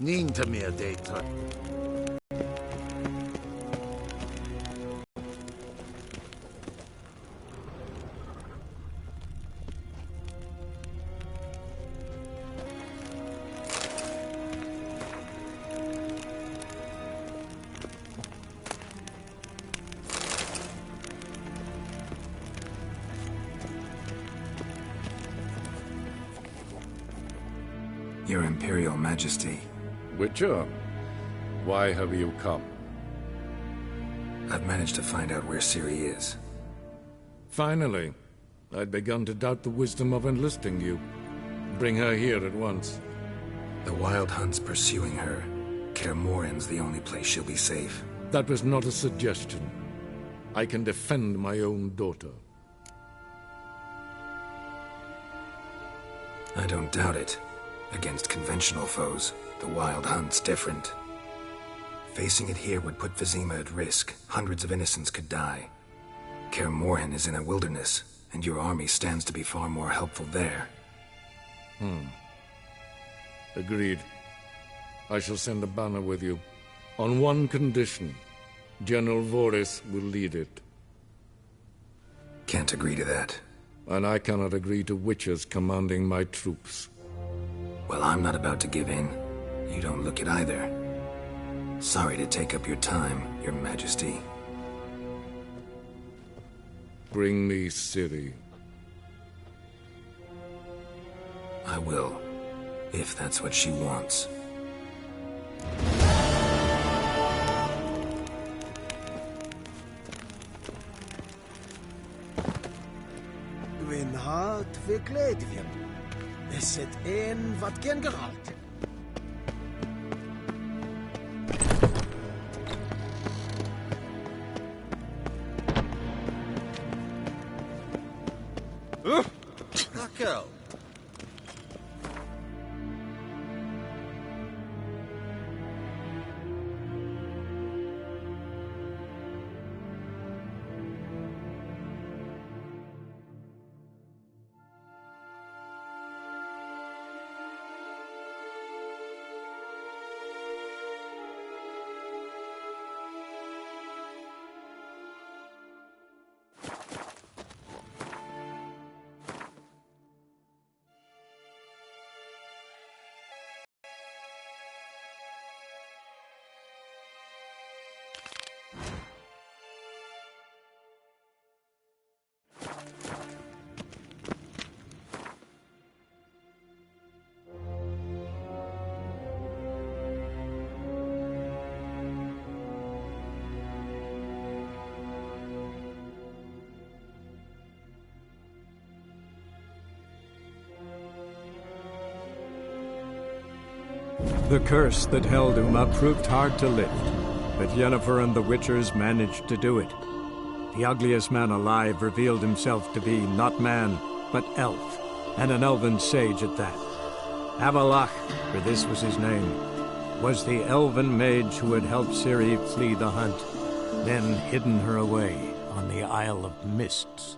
Ninta mir data. Your Imperial Majesty. Witcher, why have you come? I've managed to find out where Ciri is. Finally. I'd begun to doubt the wisdom of enlisting you. Bring her here at once. The Wild Hunt's pursuing her. Kaer Morhen's the only place she'll be safe. That was not a suggestion. I can defend my own daughter. I don't doubt it. Against conventional foes, the Wild Hunt's different. Facing it here would put Vizima at risk. Hundreds of innocents could die. Kaer Morhen is in a wilderness, and your army stands to be far more helpful there. Agreed. I shall send a banner with you. On one condition. General Voris will lead it. Can't agree to that. And I cannot agree to Witchers commanding my troops. Well, I'm not about to give in. You don't look it either. Sorry to take up your time, Your Majesty. Bring me Ciri. I will, if that's what she wants. Gwyn hart fi gledfjön. Is het een wat gen gehaald? Hakkel. The curse that held Uma proved hard to lift, but Yennefer and the Witchers managed to do it. The ugliest man alive revealed himself to be not man, but elf, and an elven sage at that. Avalach, for this was his name, was the elven mage who had helped Ciri flee the hunt, then hidden her away on the Isle of Mists.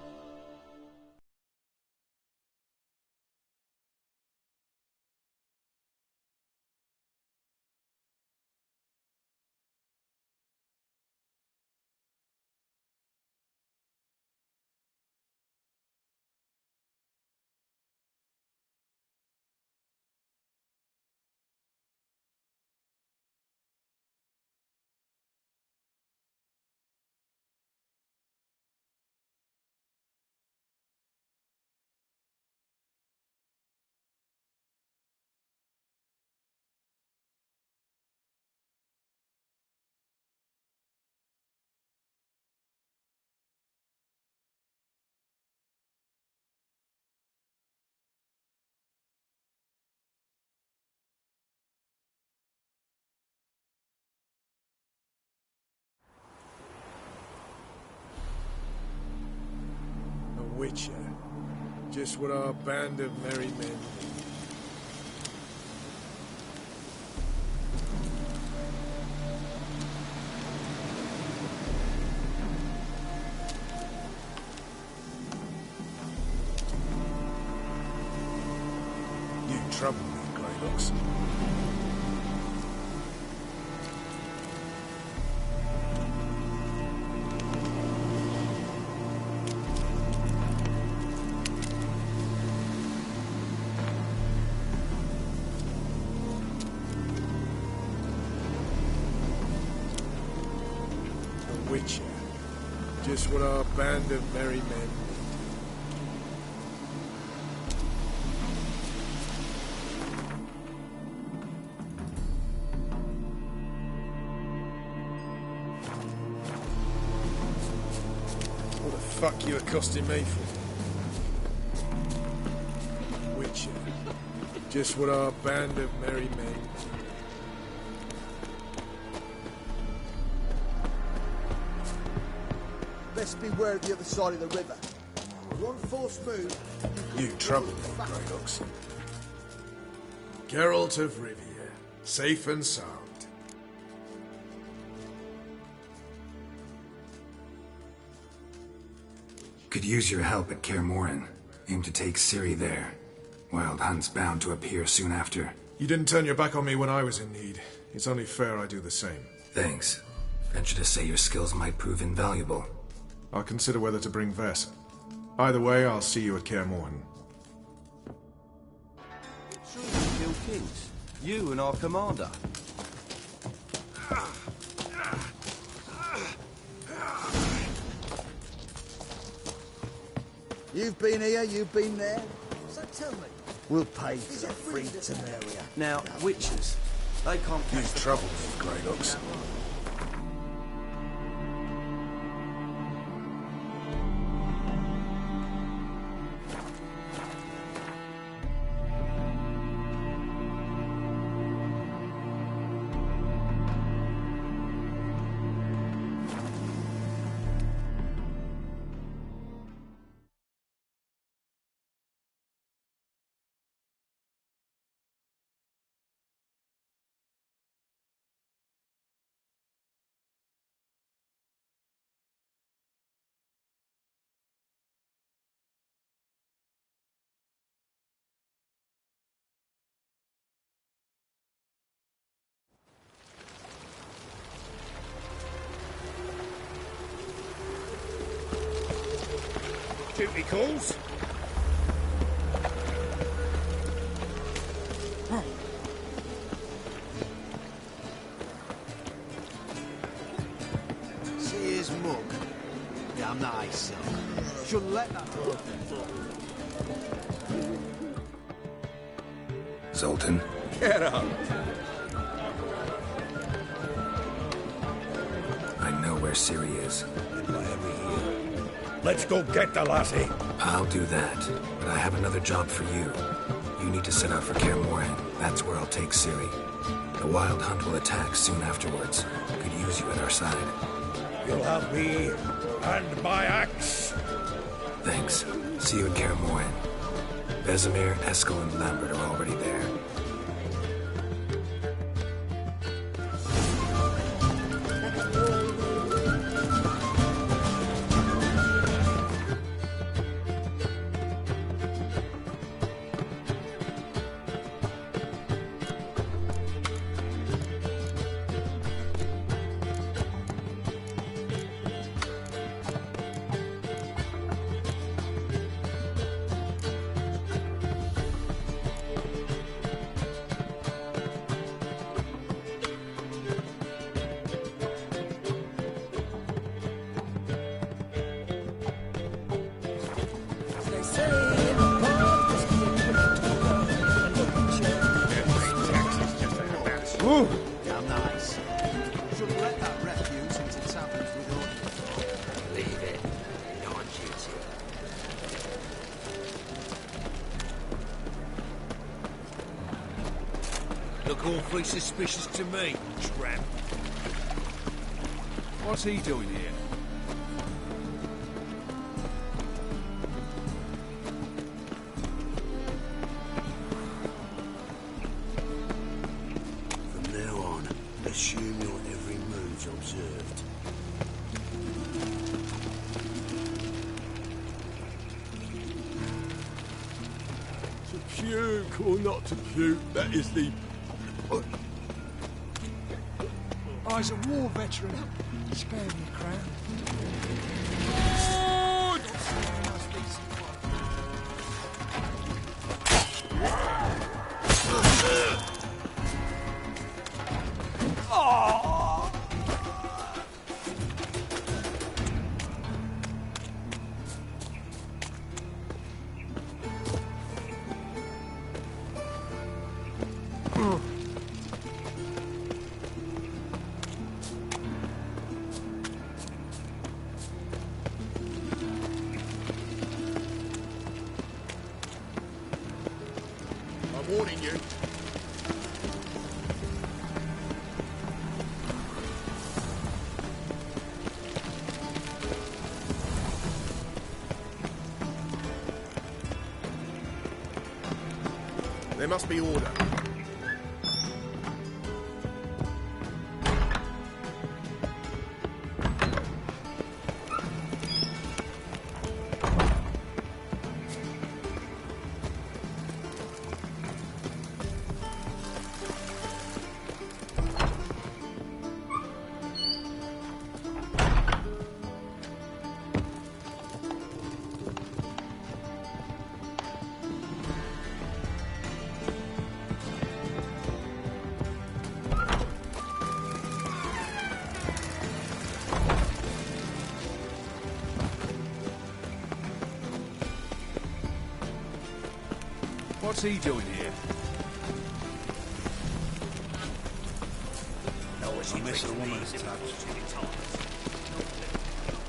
Witcher. Just what our band of merry men need. You trouble me, Greylocks. Just what our band of merry men need. What the fuck you accosting me for? Witcher. Just what our band of merry men need. Best beware of the other side of the river. One false move. You troubled me, Greyhawks. Geralt of Rivia, safe and sound. Could use your help at Kaer Morhen. Aim to take Ciri there. Wild Hunt's bound to appear soon after. You didn't turn your back on me when I was in need. It's only fair I do the same. Thanks. Venture to say your skills might prove invaluable. I'll consider whether to bring Vess. Either way, I'll see you at Kaer Morhen. Sure you kill kings. You and our commander. You've been here, you've been there. So tell me, we'll pay for that free Temeria. Now, witches, they can't You catch the troubled me, Greyhawks. Duty calls. See his mug. Damn nice, son. Shouldn't let that go. Zoltan? Get up. I know where Ciri is. Let's go get the lassie. I'll do that, but I have another job for you. You need to set out for Kaer Morhen. That's where I'll take Ciri. The Wild Hunt will attack soon afterwards. Could use you at our side. You'll have me and my axe. Thanks. See you at Kaer Morhen. Vesemir, Eskel, and Lambert are already there. Ooh. Damn nice. Shouldn't let that refuse into taverns with us. Leave it. Not on duty. Look awfully suspicious to me, tramp. What's he doing here? From now on, assume your every move's observed. To puke or not to puke, that is the... I was a war veteran. Spare me a crown. I'm warning you. There must be order. What's he doing here? I miss a woman's touch.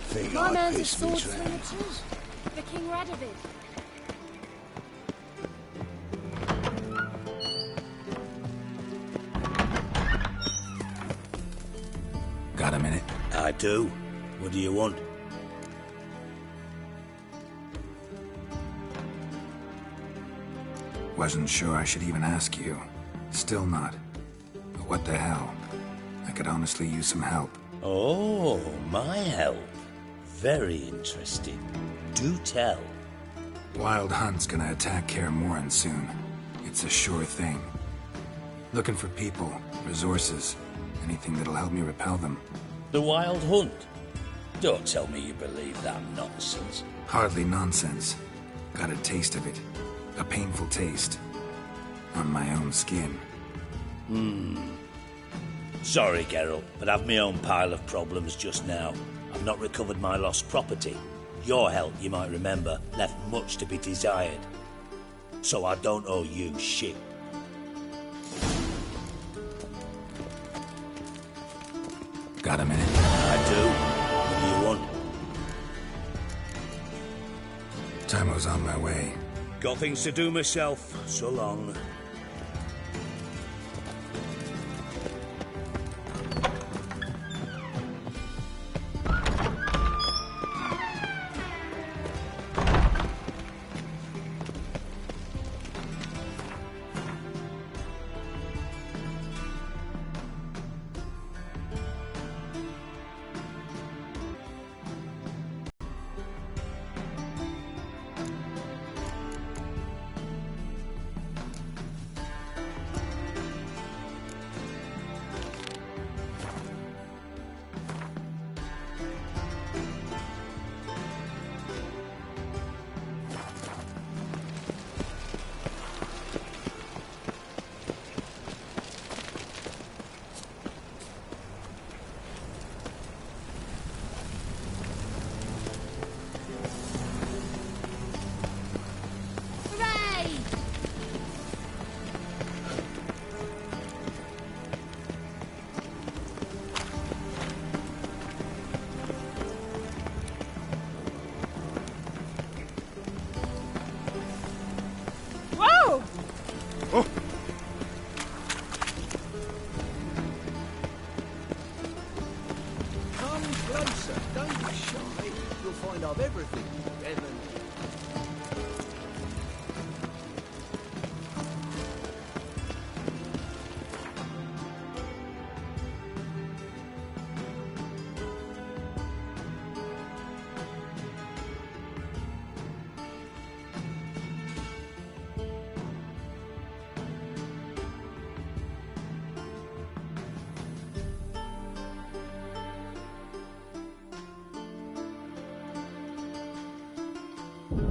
Think My I man's a pissed me swordslinger tramp. too. The King Radovid. Got a minute? I do. What do you want? Wasn't sure I should even ask you. Still not. But what the hell? I could honestly use some help. Oh, my help. Very interesting. Do tell. Wild Hunt's gonna attack Kaer Morhen soon. It's a sure thing. Looking for people, resources, anything that'll help me repel them. The Wild Hunt? Don't tell me you believe that nonsense. Hardly nonsense. Got a taste of it. A painful taste. On my own skin. Sorry, Geralt, but I've my own pile of problems just now. I've not recovered my lost property. Your help, you might remember, left much to be desired. So I don't owe you shit. Got a minute? I do. What do you want? Timo's on my way. Got things to do myself. So long. Come closer. Don't be shy. You'll find I've everything. Evan.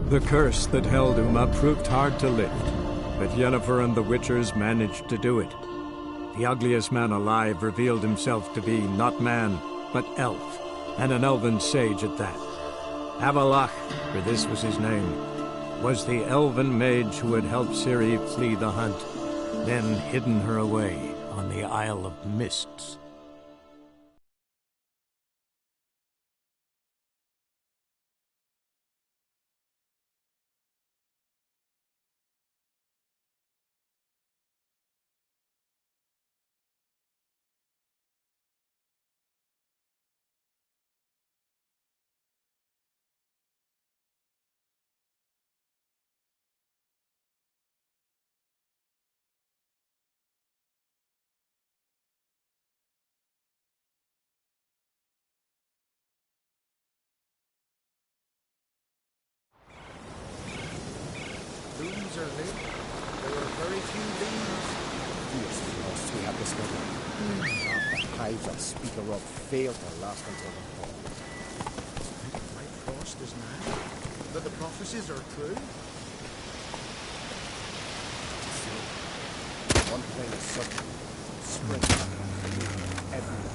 The curse that held Uma proved hard to lift, but Yennefer and the Witchers managed to do it. The ugliest man alive revealed himself to be not man, but elf, and an elven sage at that. Avalach, for this was his name, was the elven mage who had helped Ciri flee the hunt. then hidden her away on the Isle of Mists. Rooms are lit. There are very few beams. Yes, most we have this weather. Half the hives that speak of fail to last until the fall. My frost is now. That the prophecies are true. One plane is such spread everywhere.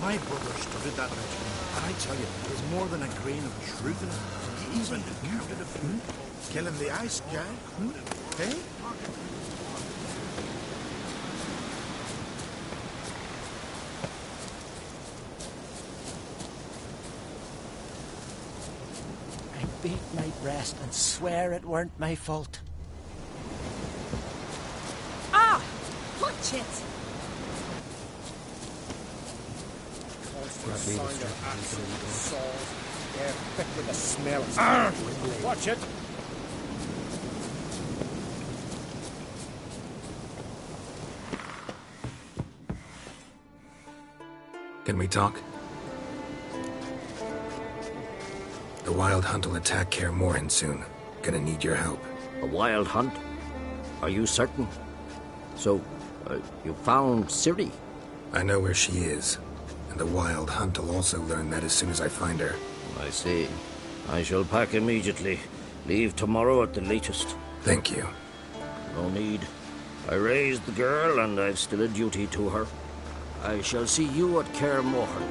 My brother studied that legend, and I tell you, there's more than a grain of truth in it. He even encountered a few. Killing the ice gang. Hey? I beat my breast and swear it weren't my fault. Ah! Watch it! They're thick with the smell. Watch it. Can we talk? The Wild Hunt will attack Kaer Morhen soon. Gonna need your help. A wild hunt? Are you certain? So, you found Ciri? I know where she is. And the Wild Hunt will also learn that as soon as I find her. I see. I shall pack immediately. Leave tomorrow at the latest. Thank you. No need. I raised the girl, and I've still a duty to her. I shall see you at Kaer Morhen.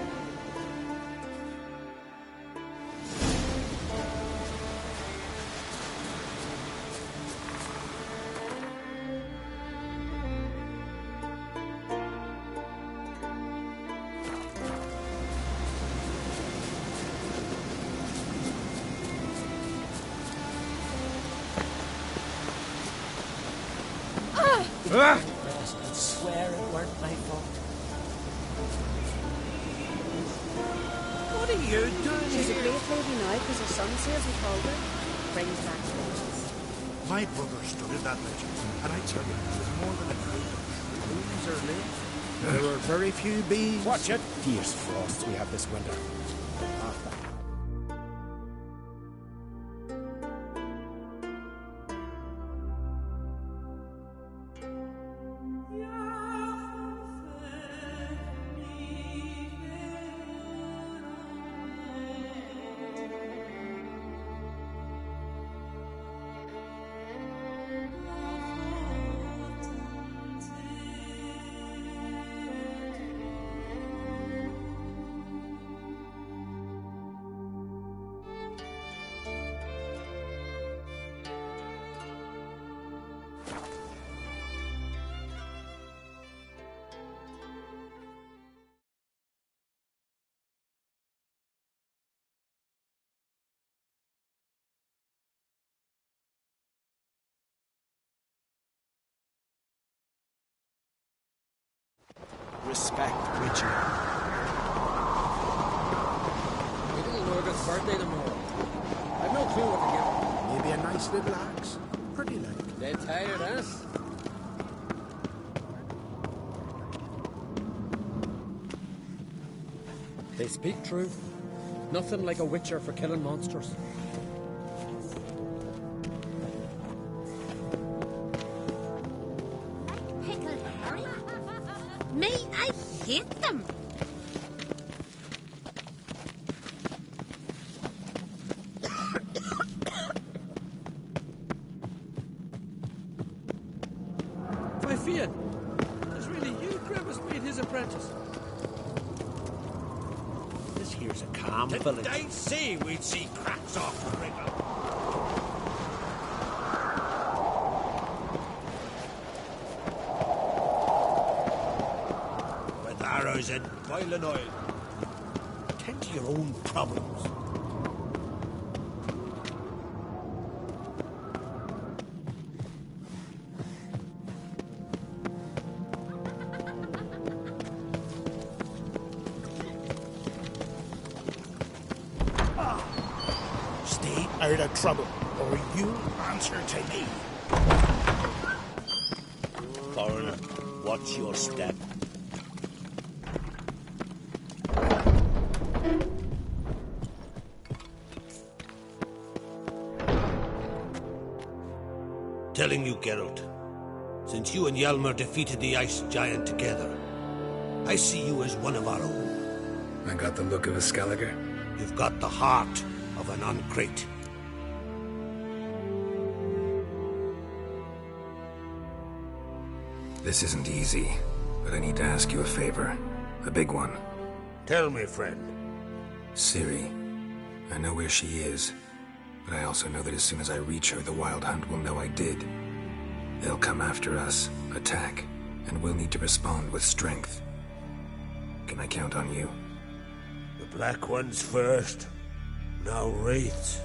I swear it weren't my fault. What are you doing She's a here? great lady now because her son says we called her. Brings back vengeance. My brother studied that legend, and I tell you, there's more than a grain of truth. Rooms are lit. There are very few bees. Watch it. Fierce frost we have this winter. Half the respect, Richard. birthday tomorrow. I've no clue what to give them. Maybe a nice little axe. Pretty like. Dead tired, huh? They speak truth. Nothing like a witcher for killing monsters. Pickled herring? Me, I hate them. Fian, it's really you, Grimace, made his apprentice. This here's a calm Did village. I say we'd see cracks off the wriggle? With arrows and boiling oil. Tend to your own problems. Out of trouble, or you answer to me. Foreigner, watch your step. Telling you, Geralt, since you and Hjalmar defeated the ice giant together, I see you as one of our own. I got the look of a Skelliger. You've got the heart of an uncrate. This isn't easy, but I need to ask you a favor. A big one. Tell me, friend. Ciri. I know where she is, but I also know that as soon as I reach her, the Wild Hunt will know I did. They'll come after us, attack, and we'll need to respond with strength. Can I count on you? The Black Ones first, now Wraiths.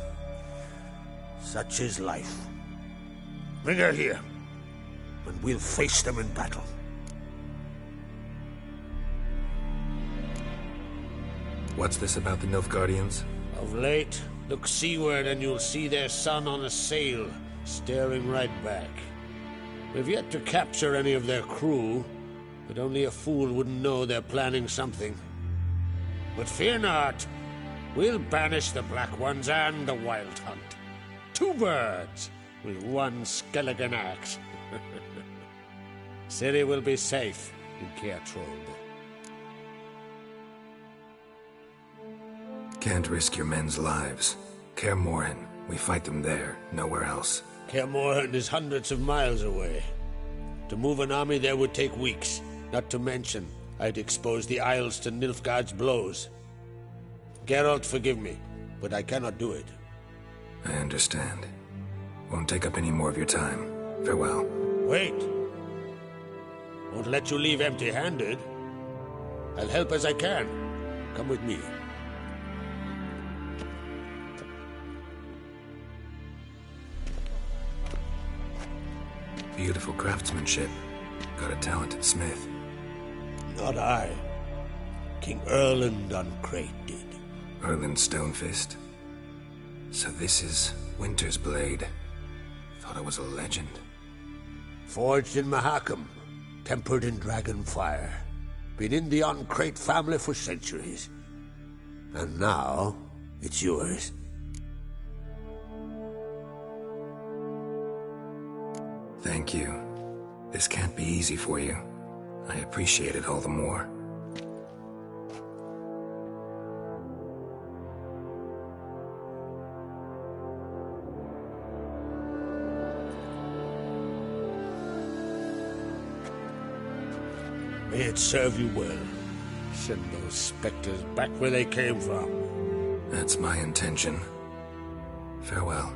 Such is life. Bring her here, and we'll face them in battle. What's this about the Nilfgaardians? Of late, look seaward and you'll see their sun on a sail, staring right back. We've yet to capture any of their crew, but only a fool wouldn't know they're planning something. But fear not, we'll banish the Black Ones and the Wild Hunt. 2 birds with 1 skeleton axe. Ciri will be safe in Caer Trode. Can't risk your men's lives. Caer Morhen, we fight them there, nowhere else. Caer Morhen is hundreds of miles away. To move an army there would take weeks, not to mention I'd expose the Isles to Nilfgaard's blows. Geralt, forgive me, but I cannot do it. I understand. Won't take up any more of your time. Farewell. Wait. Won't let you leave empty-handed. I'll help as I can. Come with me. Beautiful craftsmanship. Got a talented smith. Not I. King Erland Uncrate did. Erland Stonefist. So this is Winter's Blade. Thought it was a legend. Forged in Mahakam, tempered in dragon fire. Been in the Uncrate family for centuries. And now, it's yours. Thank you. This can't be easy for you. I appreciate it all the more. May it serve you well. Send those specters back where they came from. That's my intention. Farewell.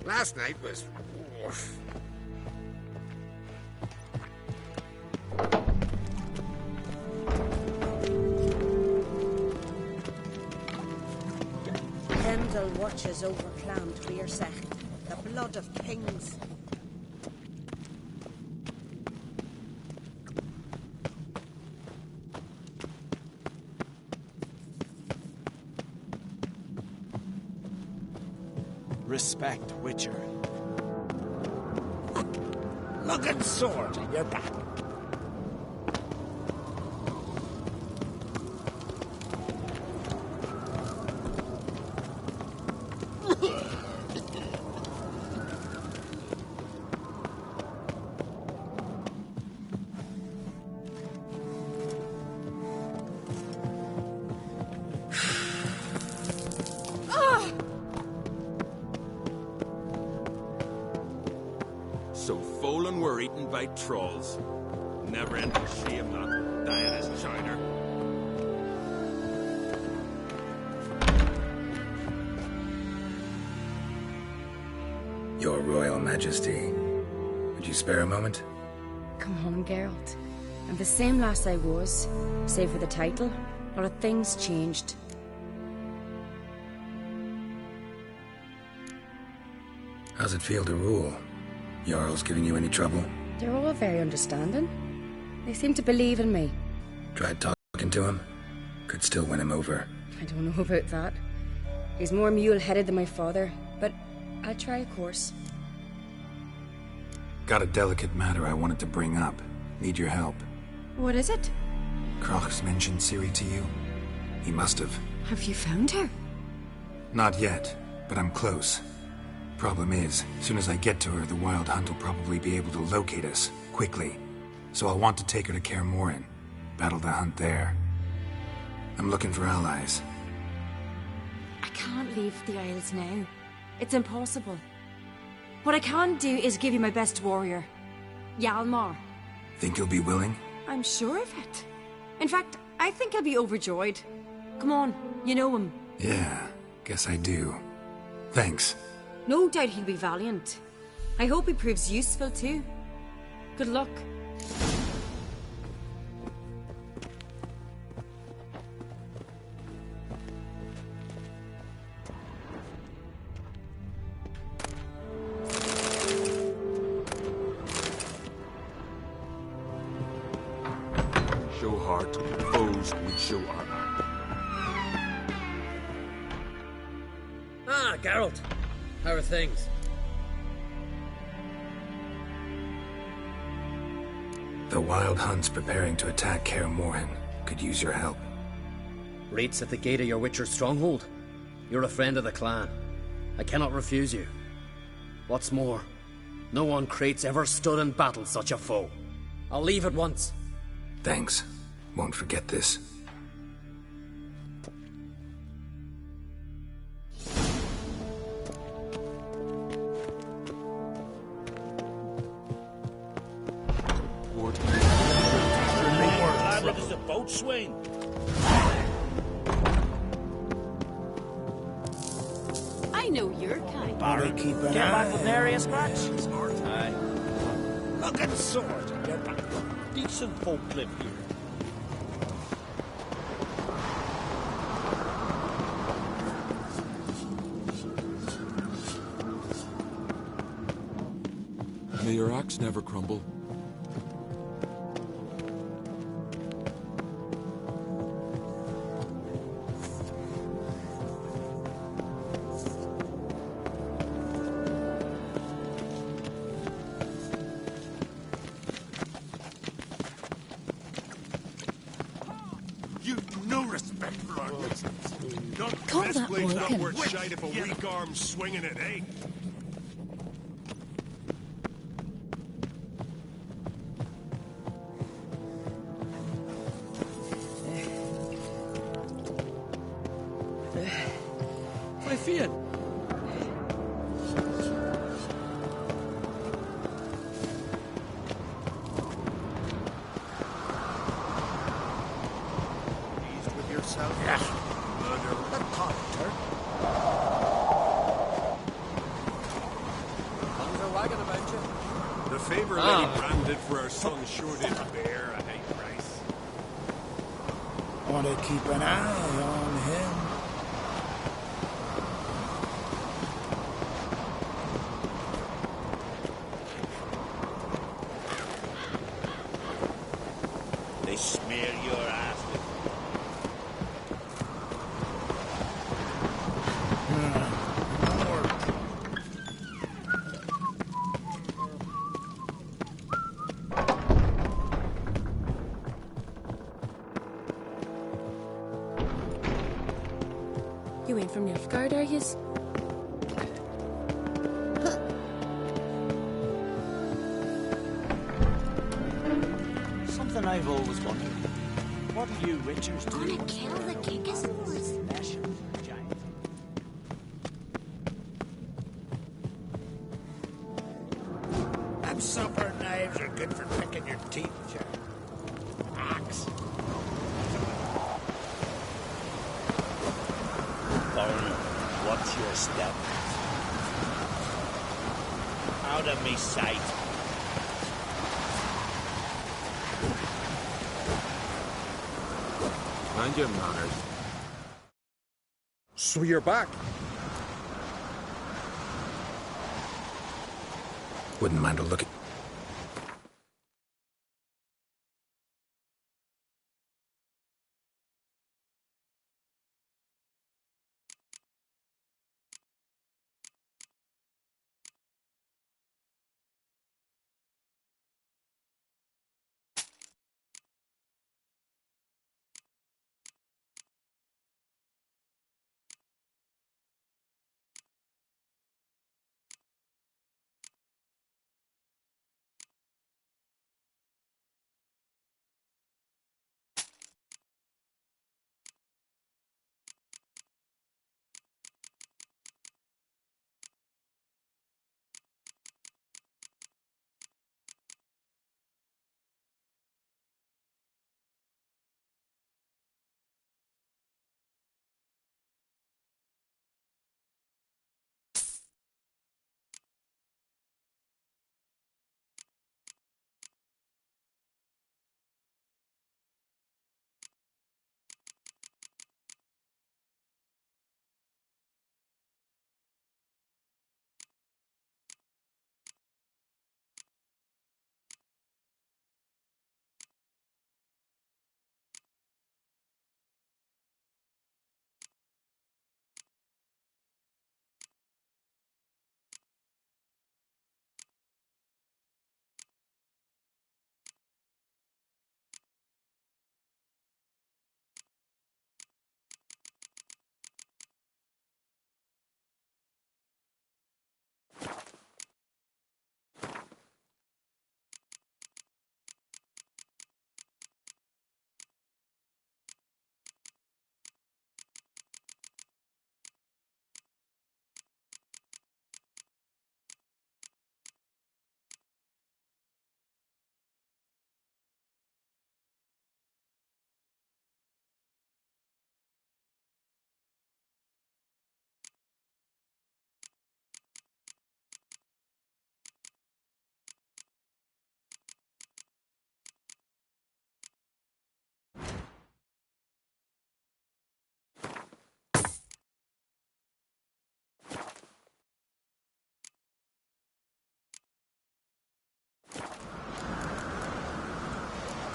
Last night was... oof. Kendall watches overclaimed Wearsech, the blood of kings. Respect, Witcher. Looking sword in your back. So Folan were eaten by trolls. Never ending shame that, dying as China. Your Royal Majesty, would you spare a moment? Come on, Geralt. I'm the same lass I was, save for the title. A lot of things changed. How's it feel to rule? Jarl's giving you any trouble? They're all very understanding. They seem to believe in me. Tried talking to him? Could still win him over. I don't know about that. He's more mule-headed than my father, but I'll try a course. Got a delicate matter I wanted to bring up. Need your help. What is it? Croc's mentioned Ciri to you? He must have. Have you found her? Not yet, but I'm close. Problem is, as soon as I get to her, the Wild Hunt will probably be able to locate us, quickly. So I'll want to take her to Kaer Morhen. Battle the hunt there. I'm looking for allies. I can't leave the Isles now. It's impossible. What I can do is give you my best warrior, Hjalmar. Think you'll be willing? I'm sure of it. In fact, I think he'll be overjoyed. Come on, you know him. Yeah, guess I do. Thanks. No doubt he'll be valiant. I hope he proves useful too. Good luck. Show heart, foes we show honor. Ah, Geralt. How are things? The Wild Hunt's preparing to attack Kaer Morhen. Could use your help. Raid's at the gate of your Witcher stronghold. You're a friend of the clan. I cannot refuse you. What's more, no one Crate's ever stood in battle such a foe. I'll leave at once. Thanks. Won't forget this. There's a boat swing. I know your kind. Barkeeper. Get back with nary a scratch. Aye. Looking sword. Get back. Decent folk live here. May your axe never crumble. You've no respect for our wizards. Call This that blade's not Vulcan. worth shite if a weak arm's swinging it, eh? My fear. Pleased with yourself? Murder the conter. favor Lady Brand did for her son sure did bear a high price. Want to keep an eye on him. They smear your ass with... You ain't from Nilfgaard, are yous? Something I've always wondered. What do you Witchers do? Gonna kill the Kickasaurs. Special giant. Them supper knives are good for picking your teeth, Jack. Axe. Foreigner, watch your step. Out of me sight. Mind your manners. So you're back. Wouldn't mind a look at...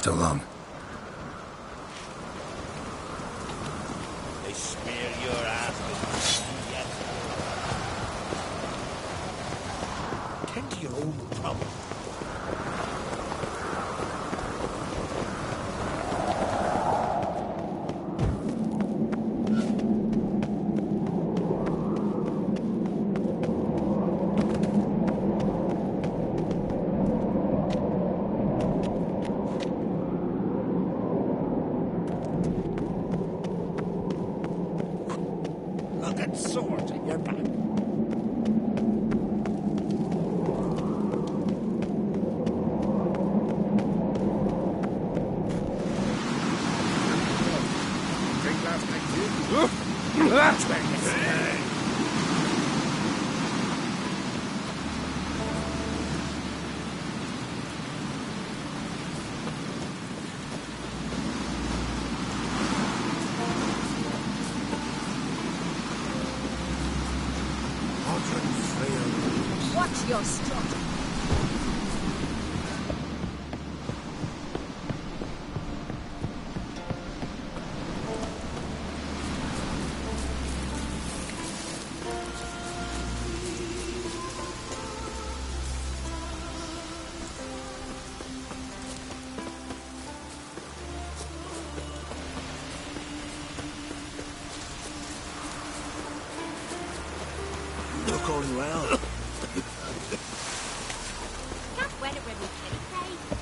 So long. They smear your ass with yes. Tend to your own trouble. Sword in your back. Drink last night, too? That's where you stay. Watch your strut. Look on well. Can't wear it when we can play.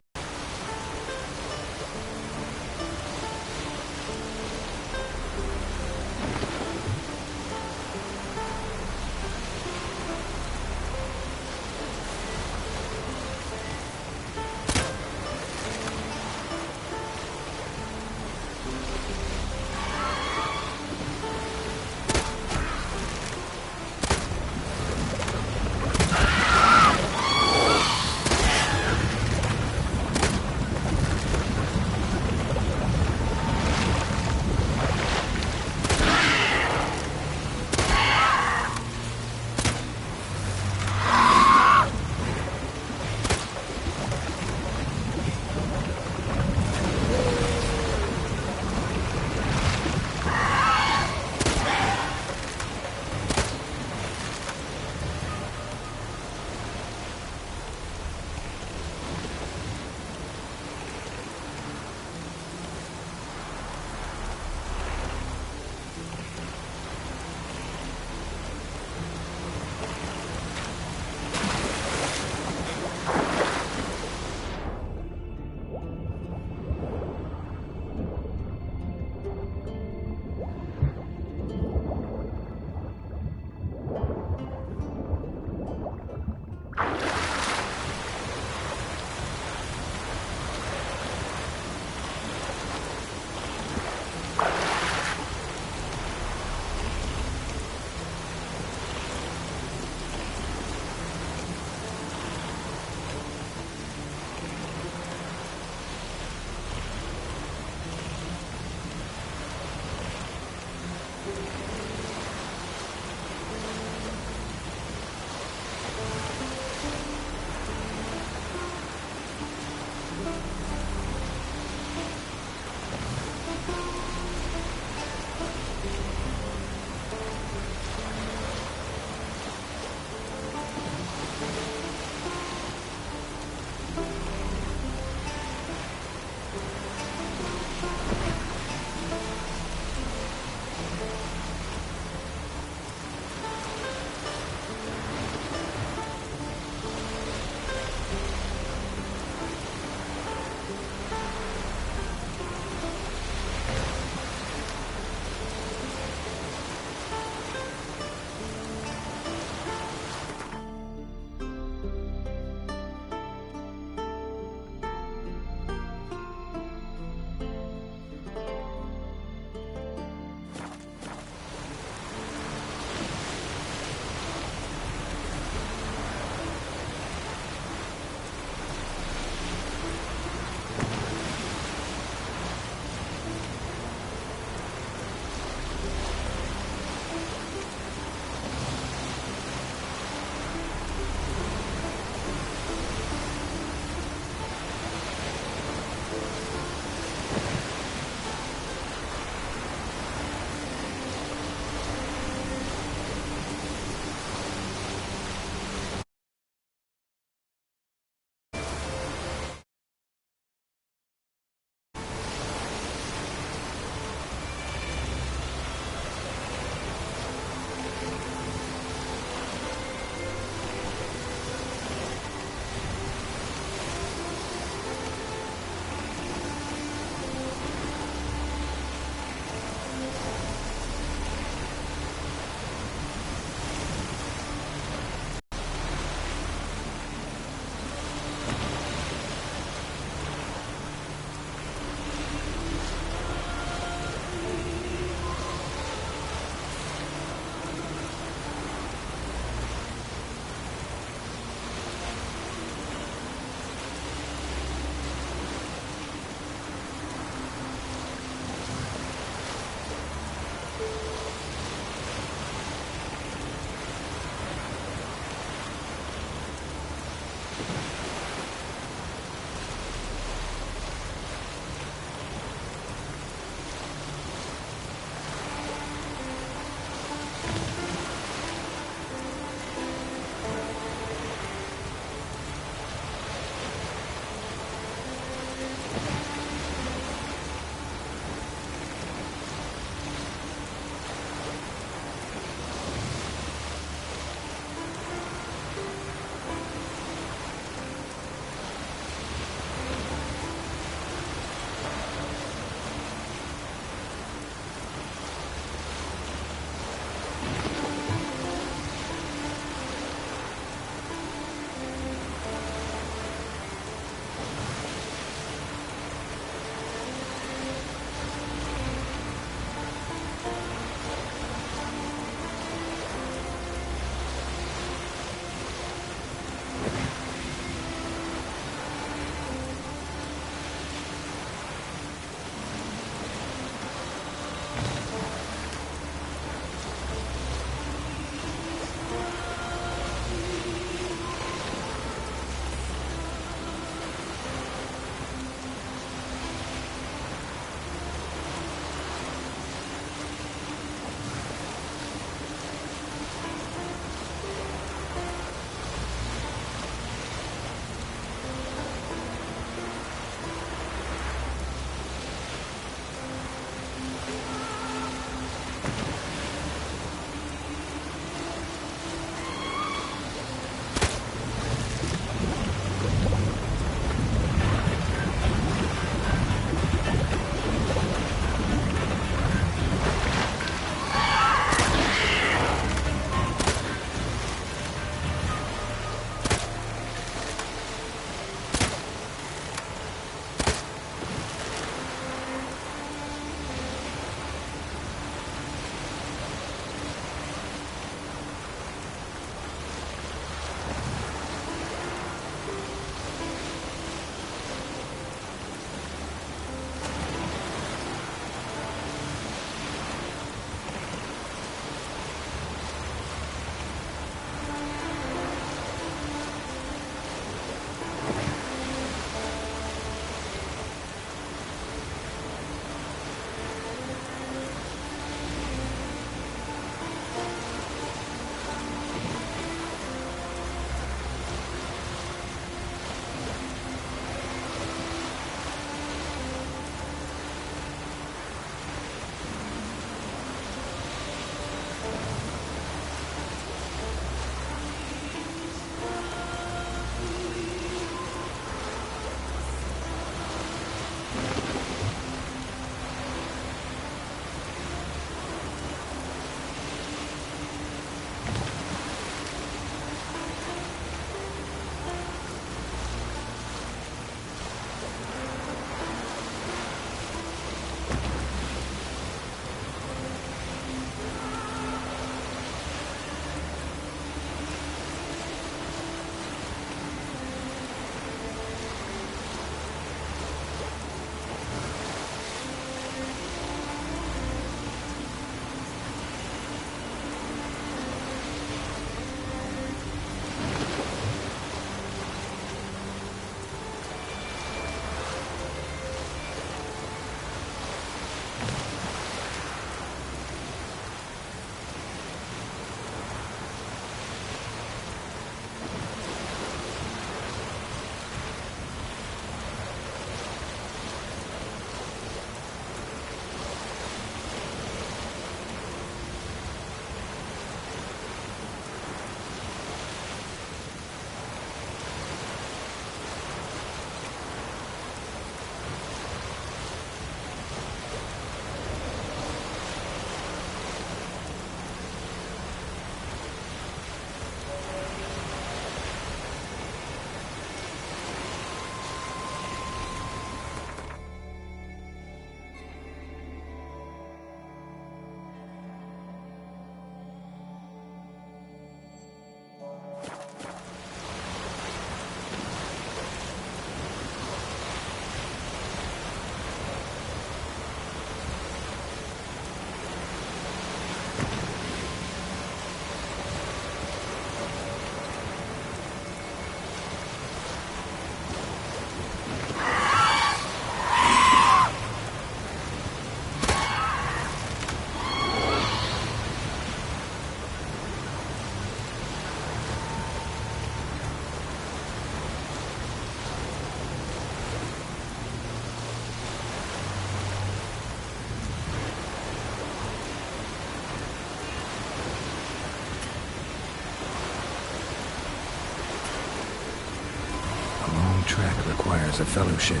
track requires a fellowship,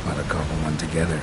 not a cobble one together.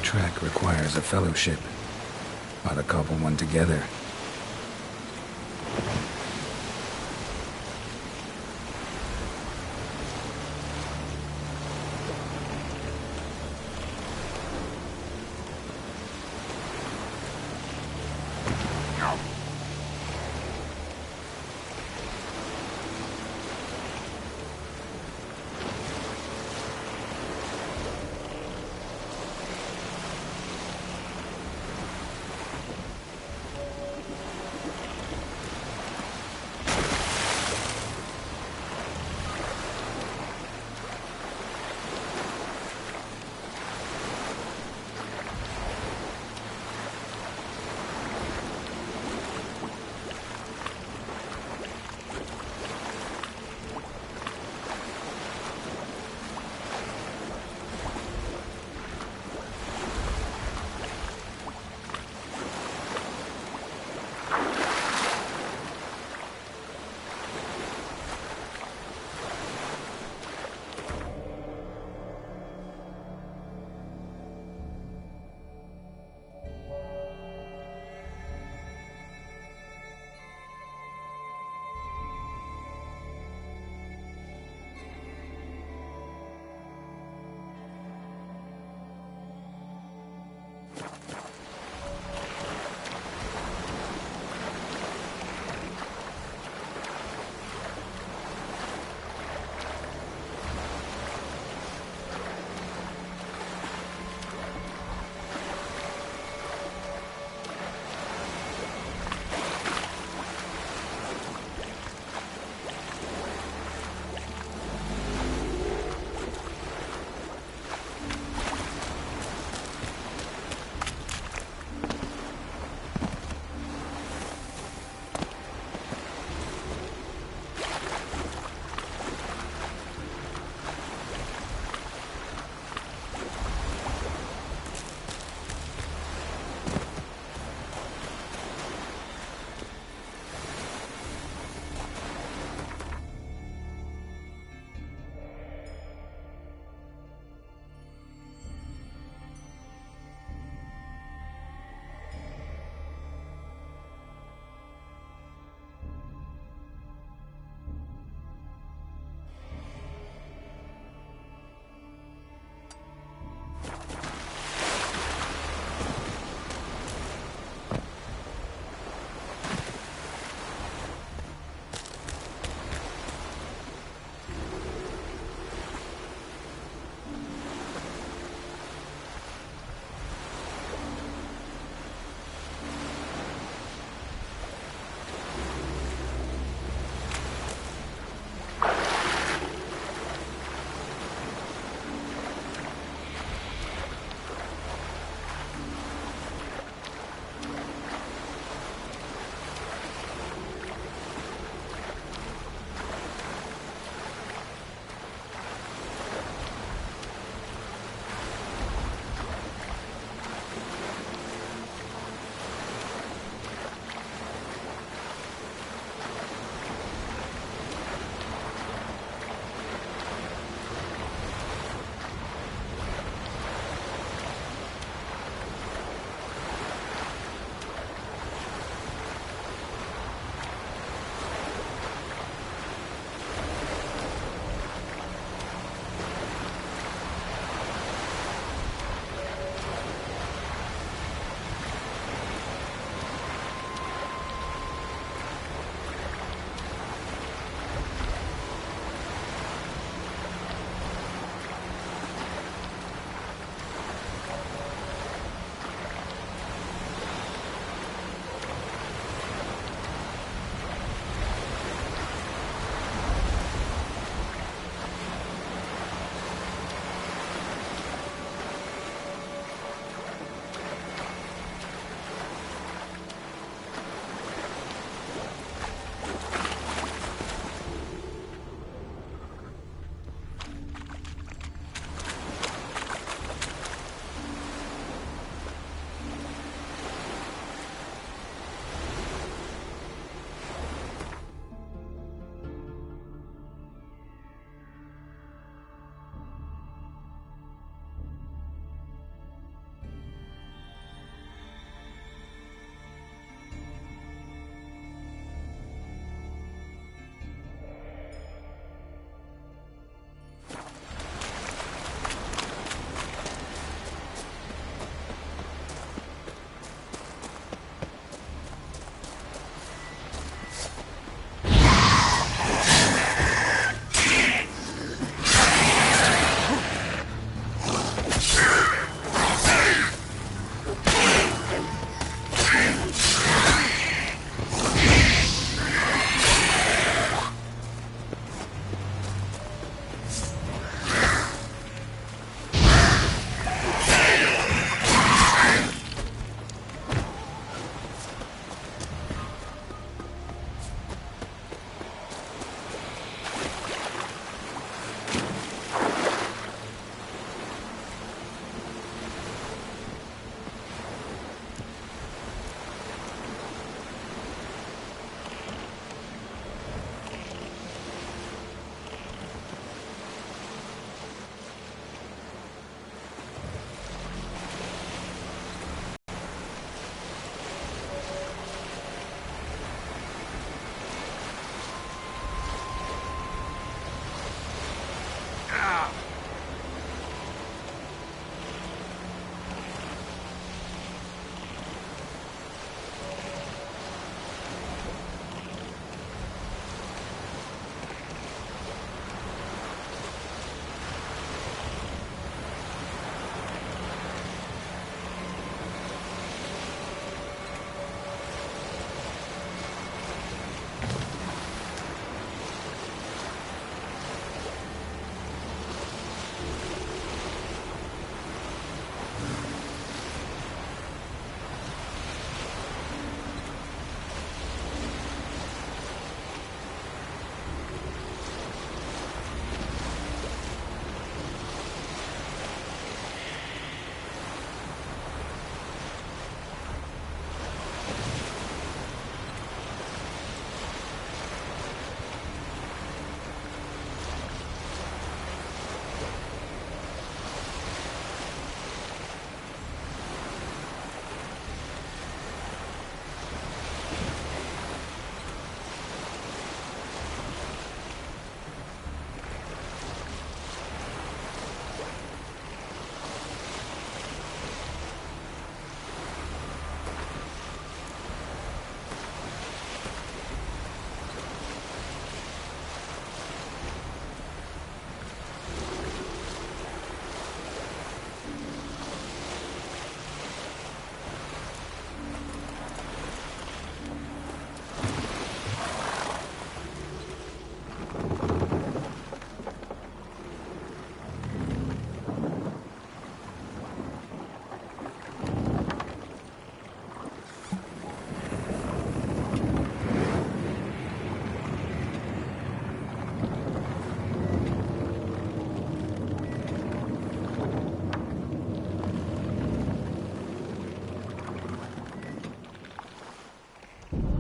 Track requires a fellowship, not a cobble one together.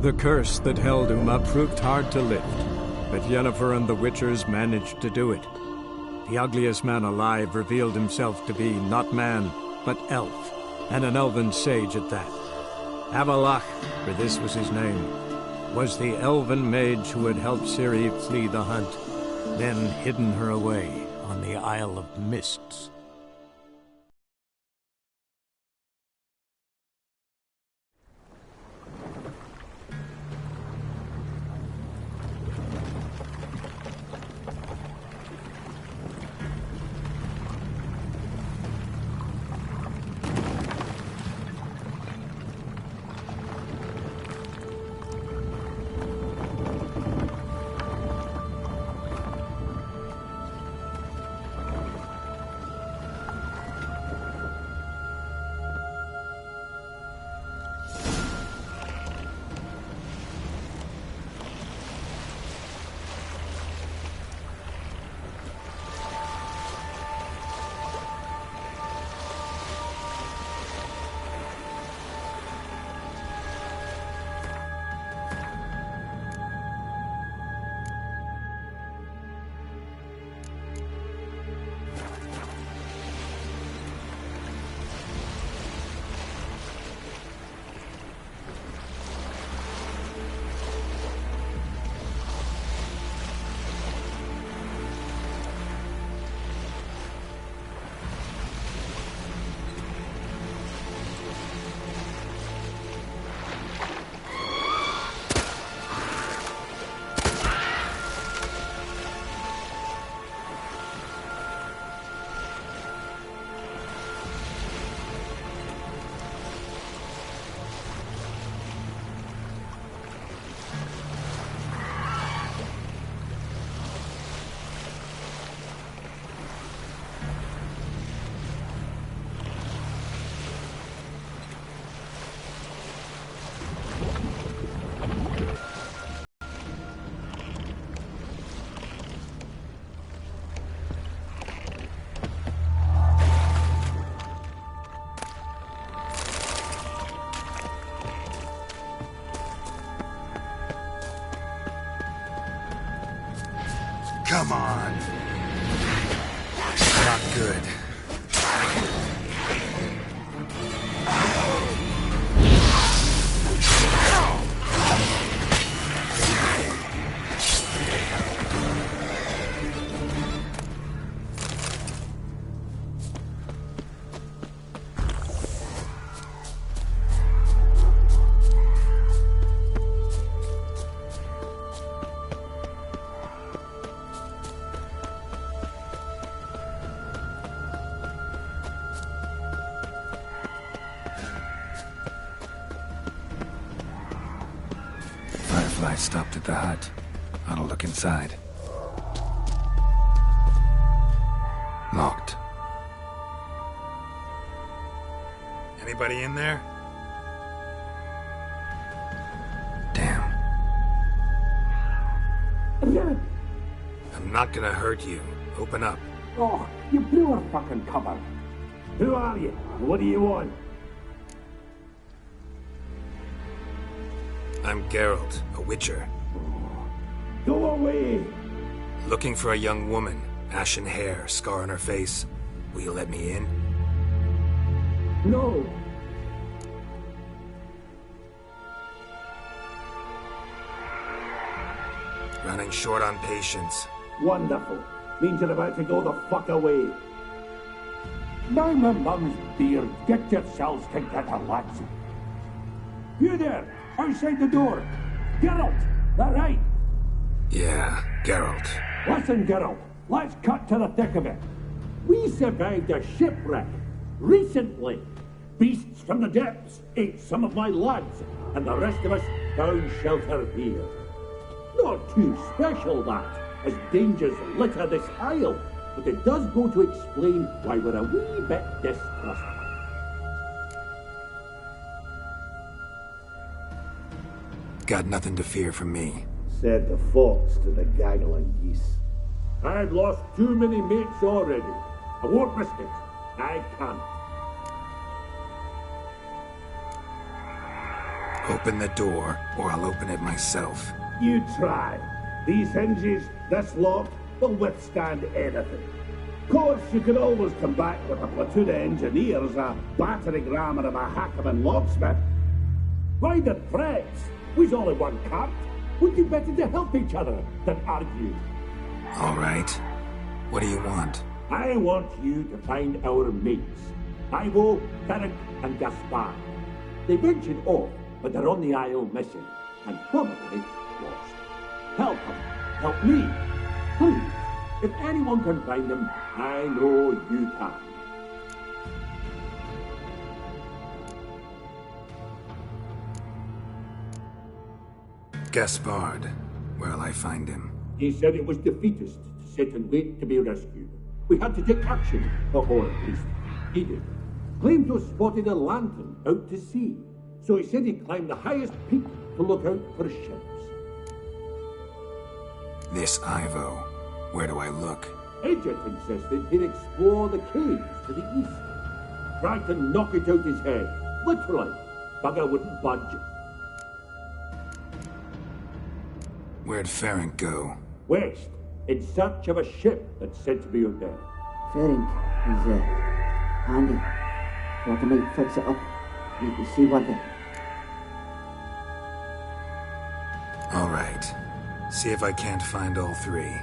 The curse that held Uma proved hard to lift, but Yennefer and the Witchers managed to do it. The ugliest man alive revealed himself to be not man, but elf, and an elven sage at that. Avalach, for this was his name, was the elven mage who had helped Ciri flee the hunt, then hidden her away on the Isle of Mists. Come on. Not good. I stopped at the hut. I'll look inside. Locked. Anybody in there? Damn. I'm not gonna hurt you. Open up. Oh, you blew our fucking cover. Who are you? What do you want? I'm Geralt, a witcher. Go away! Looking for a young woman. Ashen hair, scar on her face. Will you let me in? No! Running short on patience. Wonderful. Means you're about to go the fuck away. Now my mum's beard, get yourselves together, lads. You there, outside the door. Geralt, that right? Yeah, Geralt. Listen, Geralt, let's cut to the thick of it. We survived a shipwreck recently. Beasts from the depths ate some of my lads, and the rest of us found shelter here. Not too special, that, as dangers litter this isle, but it does go to explain why we're a wee bit distrustful. Got nothing to fear from me. Said the fox to the gaggling geese. I've lost too many mates already. I won't risk it. I can't. Open Open the door, or I'll open it myself. You try. These hinges, this lock, will withstand anything. Of course, you can always come back with a platoon of engineers, a battering ram, and a Hackman locksmith. Why the threats? We's all in one cart. We'd do better to help each other than argue. All right. What do you want? I want you to find our mates. Ivo, Tarek, and Gaspar. They ventured off, but they're on the Isle missing, and probably lost. Help them. Help me. Please. If anyone can find them, I know you can. Gaspard. Where'll I find him? He said it was defeatist to sit and wait to be rescued. We had to take action, or at least he did. Claimed to have spotted a lantern out to sea, so he said he'd climb the highest peak to look out for ships. This Ivo. Where do I look? Agent insisted he'd explore the caves to the east. Tried to knock it out his head. Literally. Bugger wouldn't budge. Where'd Ferenc go? West, in search of a ship that's said to be out there. Ferenc is handy. Thought I might fix it up. You can see what All right. See if I can't find all three.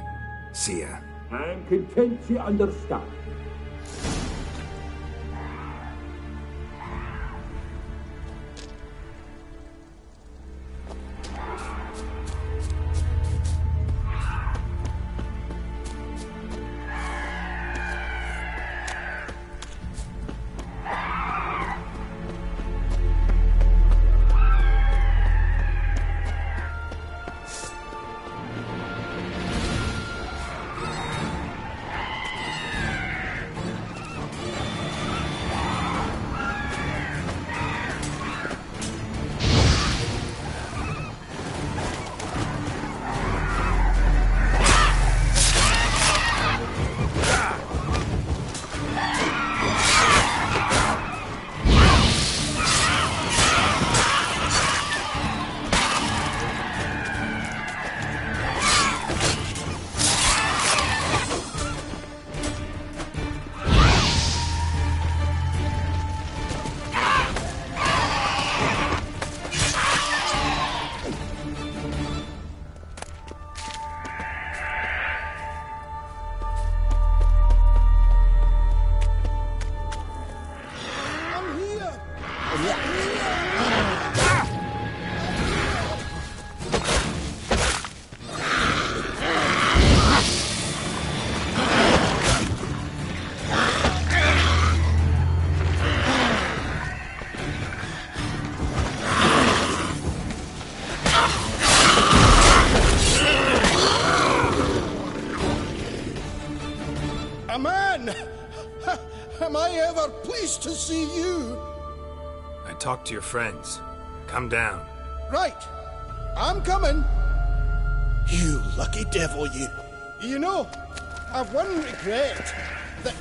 See ya. I'm content you understand. Am I ever pleased to see you? I talked to your friends. Come down. Right. I'm coming. You lucky devil, you. You know, I've one regret. That...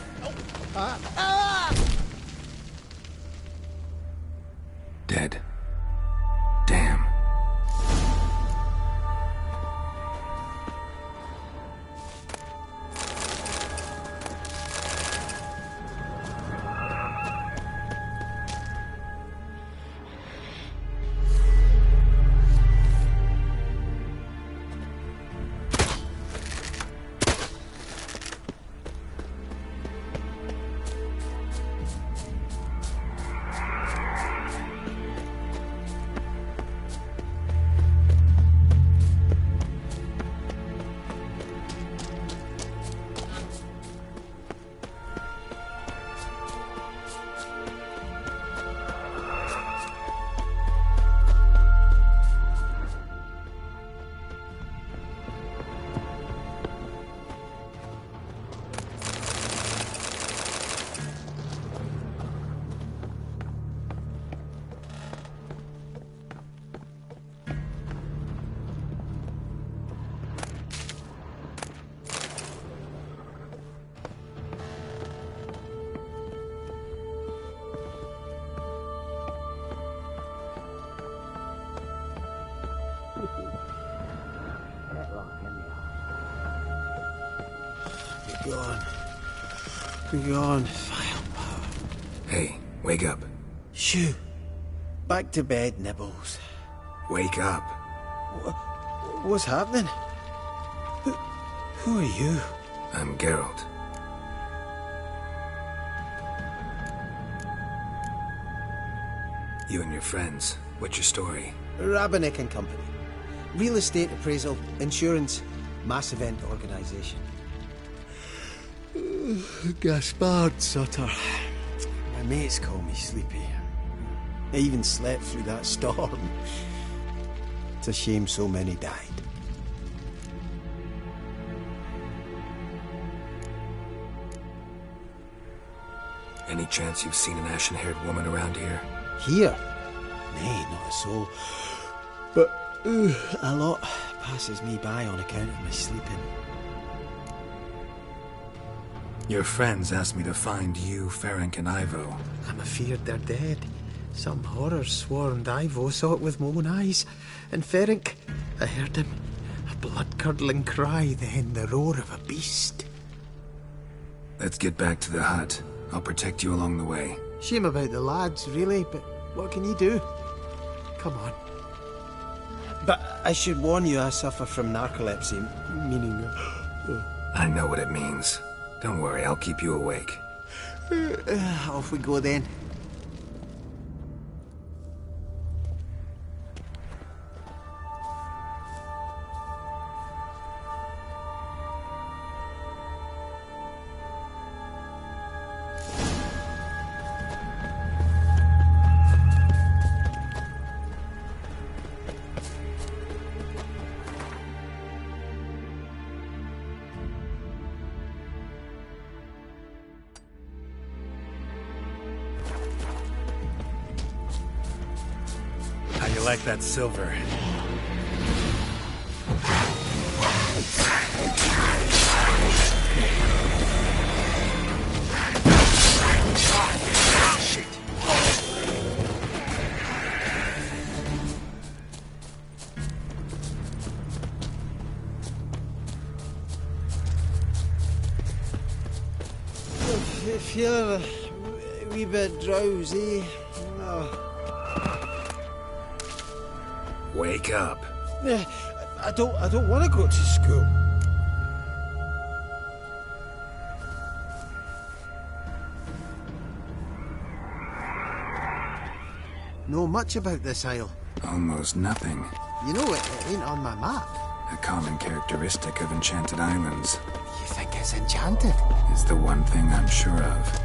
Dead. Damn. gone. Gone. Vile power. Hey, wake up. Shoo. Back to bed, Nibbles. Wake up. What's happening? Who are you? I'm Geralt. You and your friends, what's your story? Rabenik and Company. Real estate appraisal, insurance, mass event organisation. Gaspard Sutter. My mates call me Sleepy. I even slept through that storm. It's a shame so many died. Any chance you've seen an ashen-haired woman around here? Here? Nay, not a soul. But a lot passes me by on account of my sleeping. Your friends asked me to find you, Ferenc, and Ivo. I'm afeard they're dead. Some horror swarmed Ivo, saw it with my own eyes. And Ferenc, I heard him. A blood-curdling cry, then the roar of a beast. Let's get back to the hut. I'll protect you along the way. Shame about the lads, really, but what can you do? Come on. But I should warn you, I suffer from narcolepsy, meaning... I know what it means. Don't worry, I'll keep you awake. Off we go then. How you like that silver? I feel a wee bit drowsy. Wake up. I don't want to go to school. Know much about this isle? Almost nothing. You know, it ain't on my map. A common characteristic of enchanted islands. You think it's enchanted? Is the one thing I'm sure of.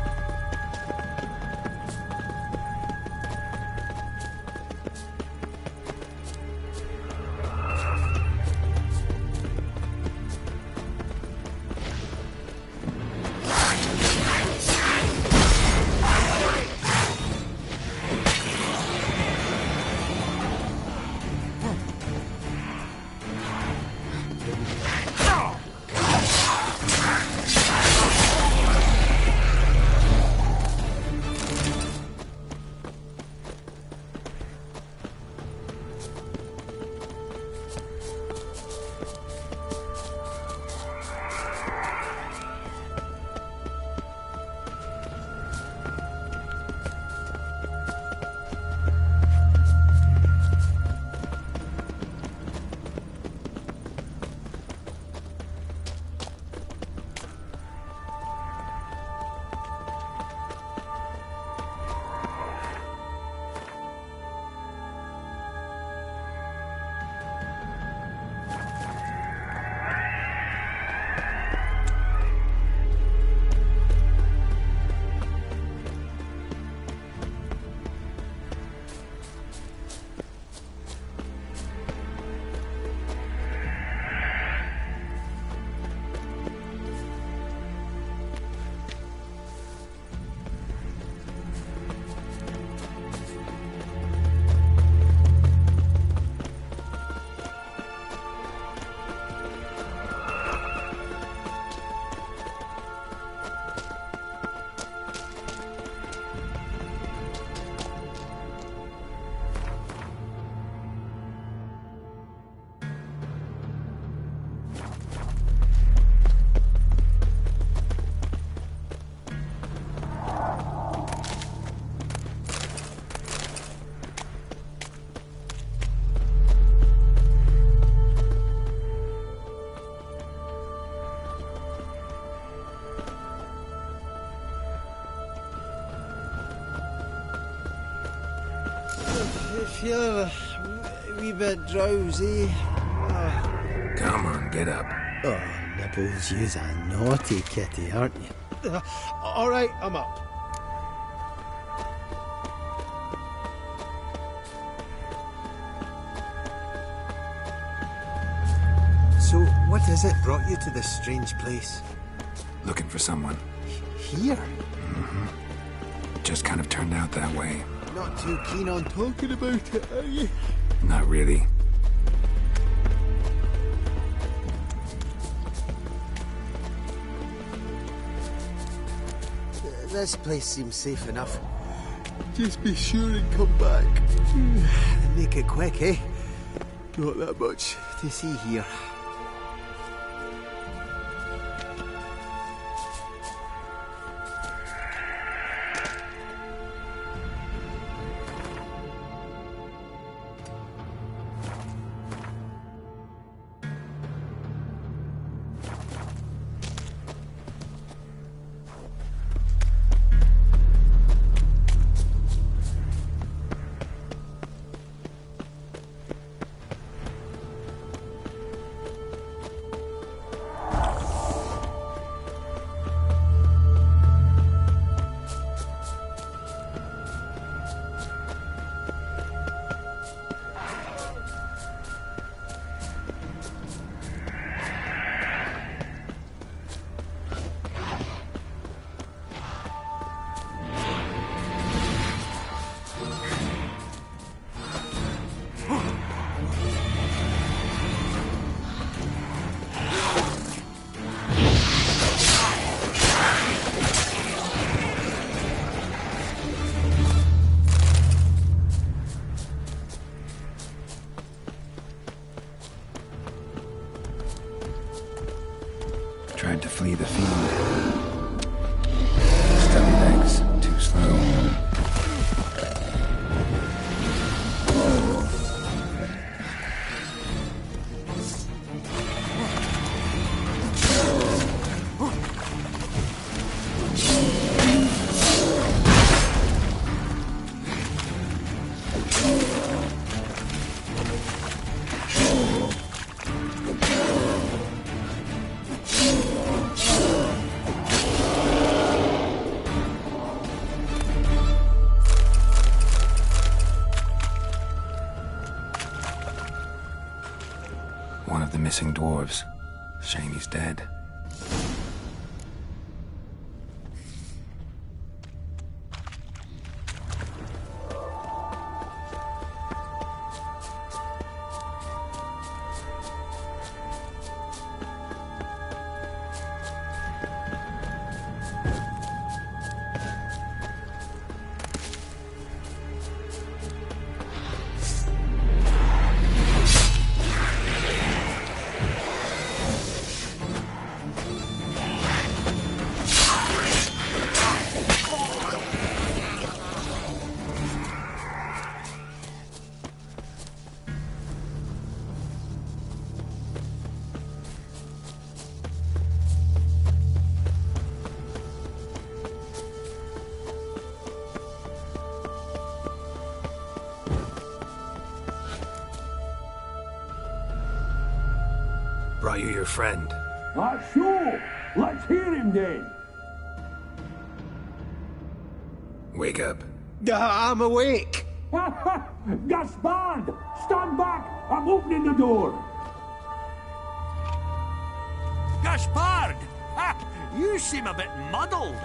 Feeling a wee bit drowsy. Come on, get up. Oh, Nibbles, you's a naughty kitty, aren't you? All right, I'm up. So, what is it brought you to this strange place? Looking for someone. Here? Mm-hmm. Just kind of turned out that way. Not too keen on talking about it, are you? Not really. This place seems safe enough. Just be sure and come back. And make it quick, eh? Not that much to see here. Tried to flee the fiend. Stubby legs, too slow. One of the missing dwarves. Shame he's dead. Brought you your friend. Sure. Let's hear him then. Wake up. I'm awake. Gaspard! Stand back! I'm opening the door. Gaspard! You seem a bit muddled.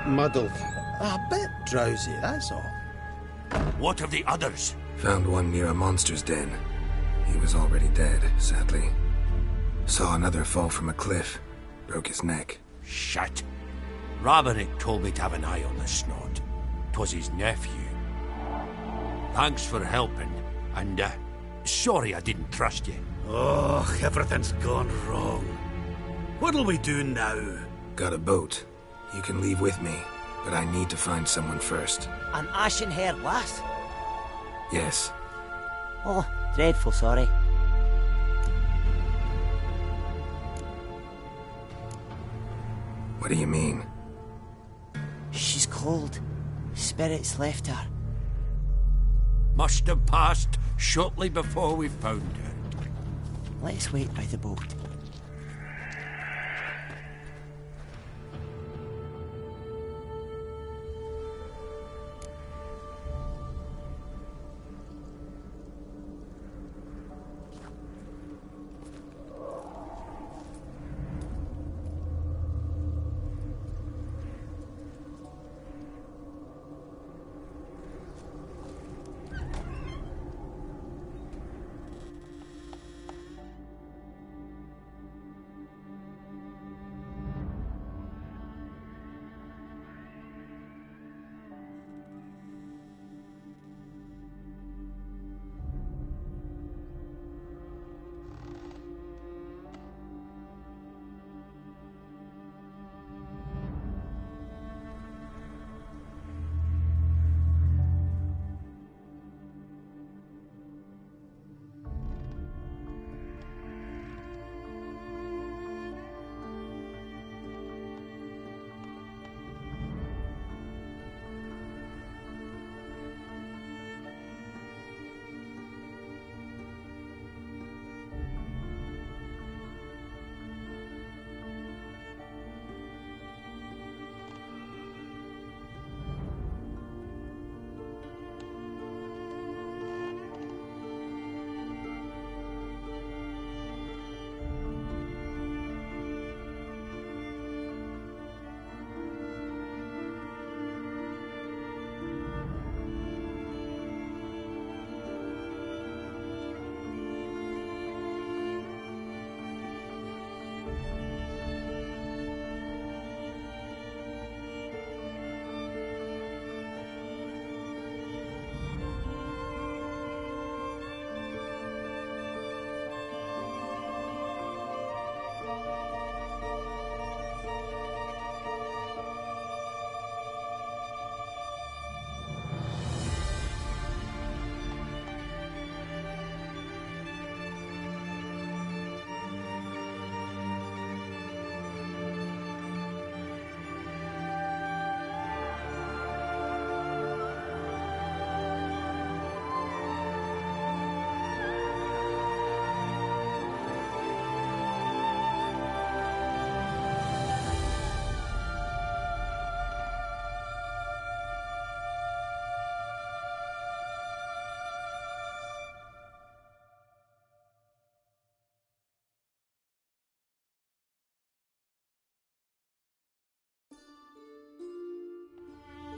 Muddled. A bit drowsy, that's all. What of the others? Found one near a monster's den. He was already dead, sadly. Saw another fall from a cliff. Broke his neck. Shit. Robinick told me to have an eye on the snot. 'Twas his nephew. Thanks for helping, and sorry I didn't trust you. Oh, everything's gone wrong. What'll we do now? Got a boat. You can leave with me, but I need to find someone first. An ashen-haired lass? Yes. Oh, dreadful sorry. What do you mean? She's cold. Spirits left her. Must have passed shortly before we found her. Let's wait by the boat.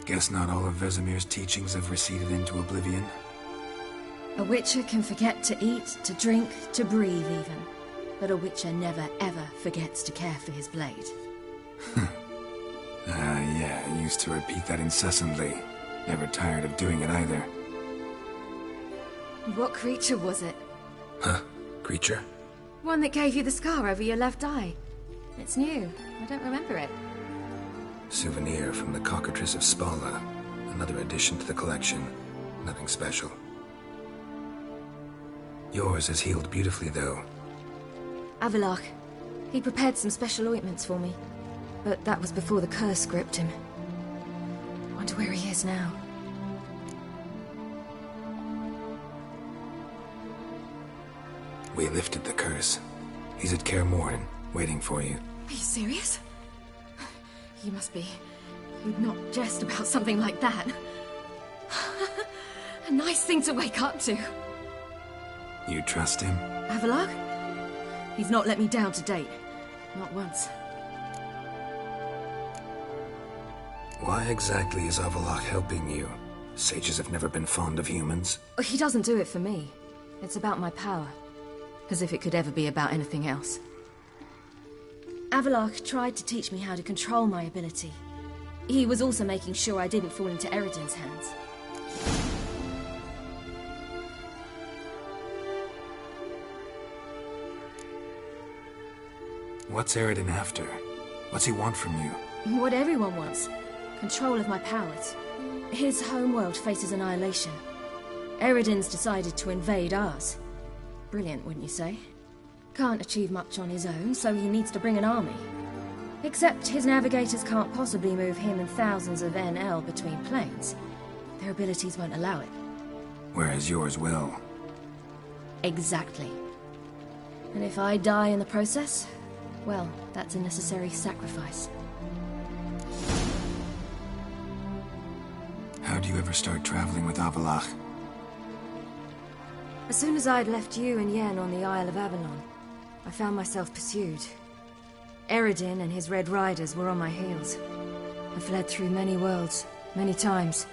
Guess not all of Vesemir's teachings have receded into oblivion. A witcher can forget to eat, to drink, to breathe even. But a witcher never ever forgets to care for his blade. Yeah, I used to repeat that incessantly. Never tired of doing it either. What creature was it? Huh? Creature? One that gave you the scar over your left eye. It's new. I don't remember it. Souvenir from the cockatrice of Spala. Another addition to the collection. Nothing special. Yours is healed beautifully, though. Avalok. He prepared some special ointments for me. But that was before the curse gripped him. Wonder where he is now. We lifted the curse. He's at Kaer Morhen, waiting for you. Are you serious? You must be. You'd not jest about something like that. A nice thing to wake up to. You trust him? Avalok? He's not let me down to date. Not once. Why exactly is Avalok helping you? Sages have never been fond of humans. He doesn't do it for me. It's about my power. As if it could ever be about anything else. Avalok tried to teach me how to control my ability. He was also making sure I didn't fall into Eridan's hands. What's Eridan after? What's he want from you? What everyone wants. Control of my powers. His homeworld faces annihilation. Eridan's decided to invade ours. Brilliant, wouldn't you say? Can't achieve much on his own, so he needs to bring an army. Except his navigators can't possibly move him and thousands of NL between planes. Their abilities won't allow it. whereas yours will. Exactly. And if I die in the process, well, that's a necessary sacrifice. How'd you ever start traveling with Avalach? As soon as I'd left you and Yen on the Isle of Avalon, I found myself pursued. Eredin and his Red Riders were on my heels. I fled through many worlds, many times.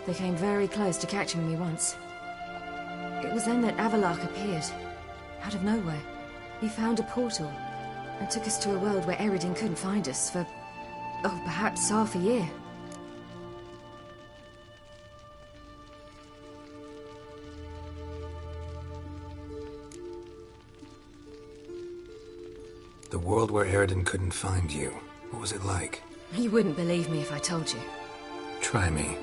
They came very close to catching me once. It was then that Avalach appeared, out of nowhere. He found a portal, and took us to a world where Eredin couldn't find us for, oh, perhaps half a year. The world where Eredin couldn't find you, what was it like? You wouldn't believe me if I told you. Try me.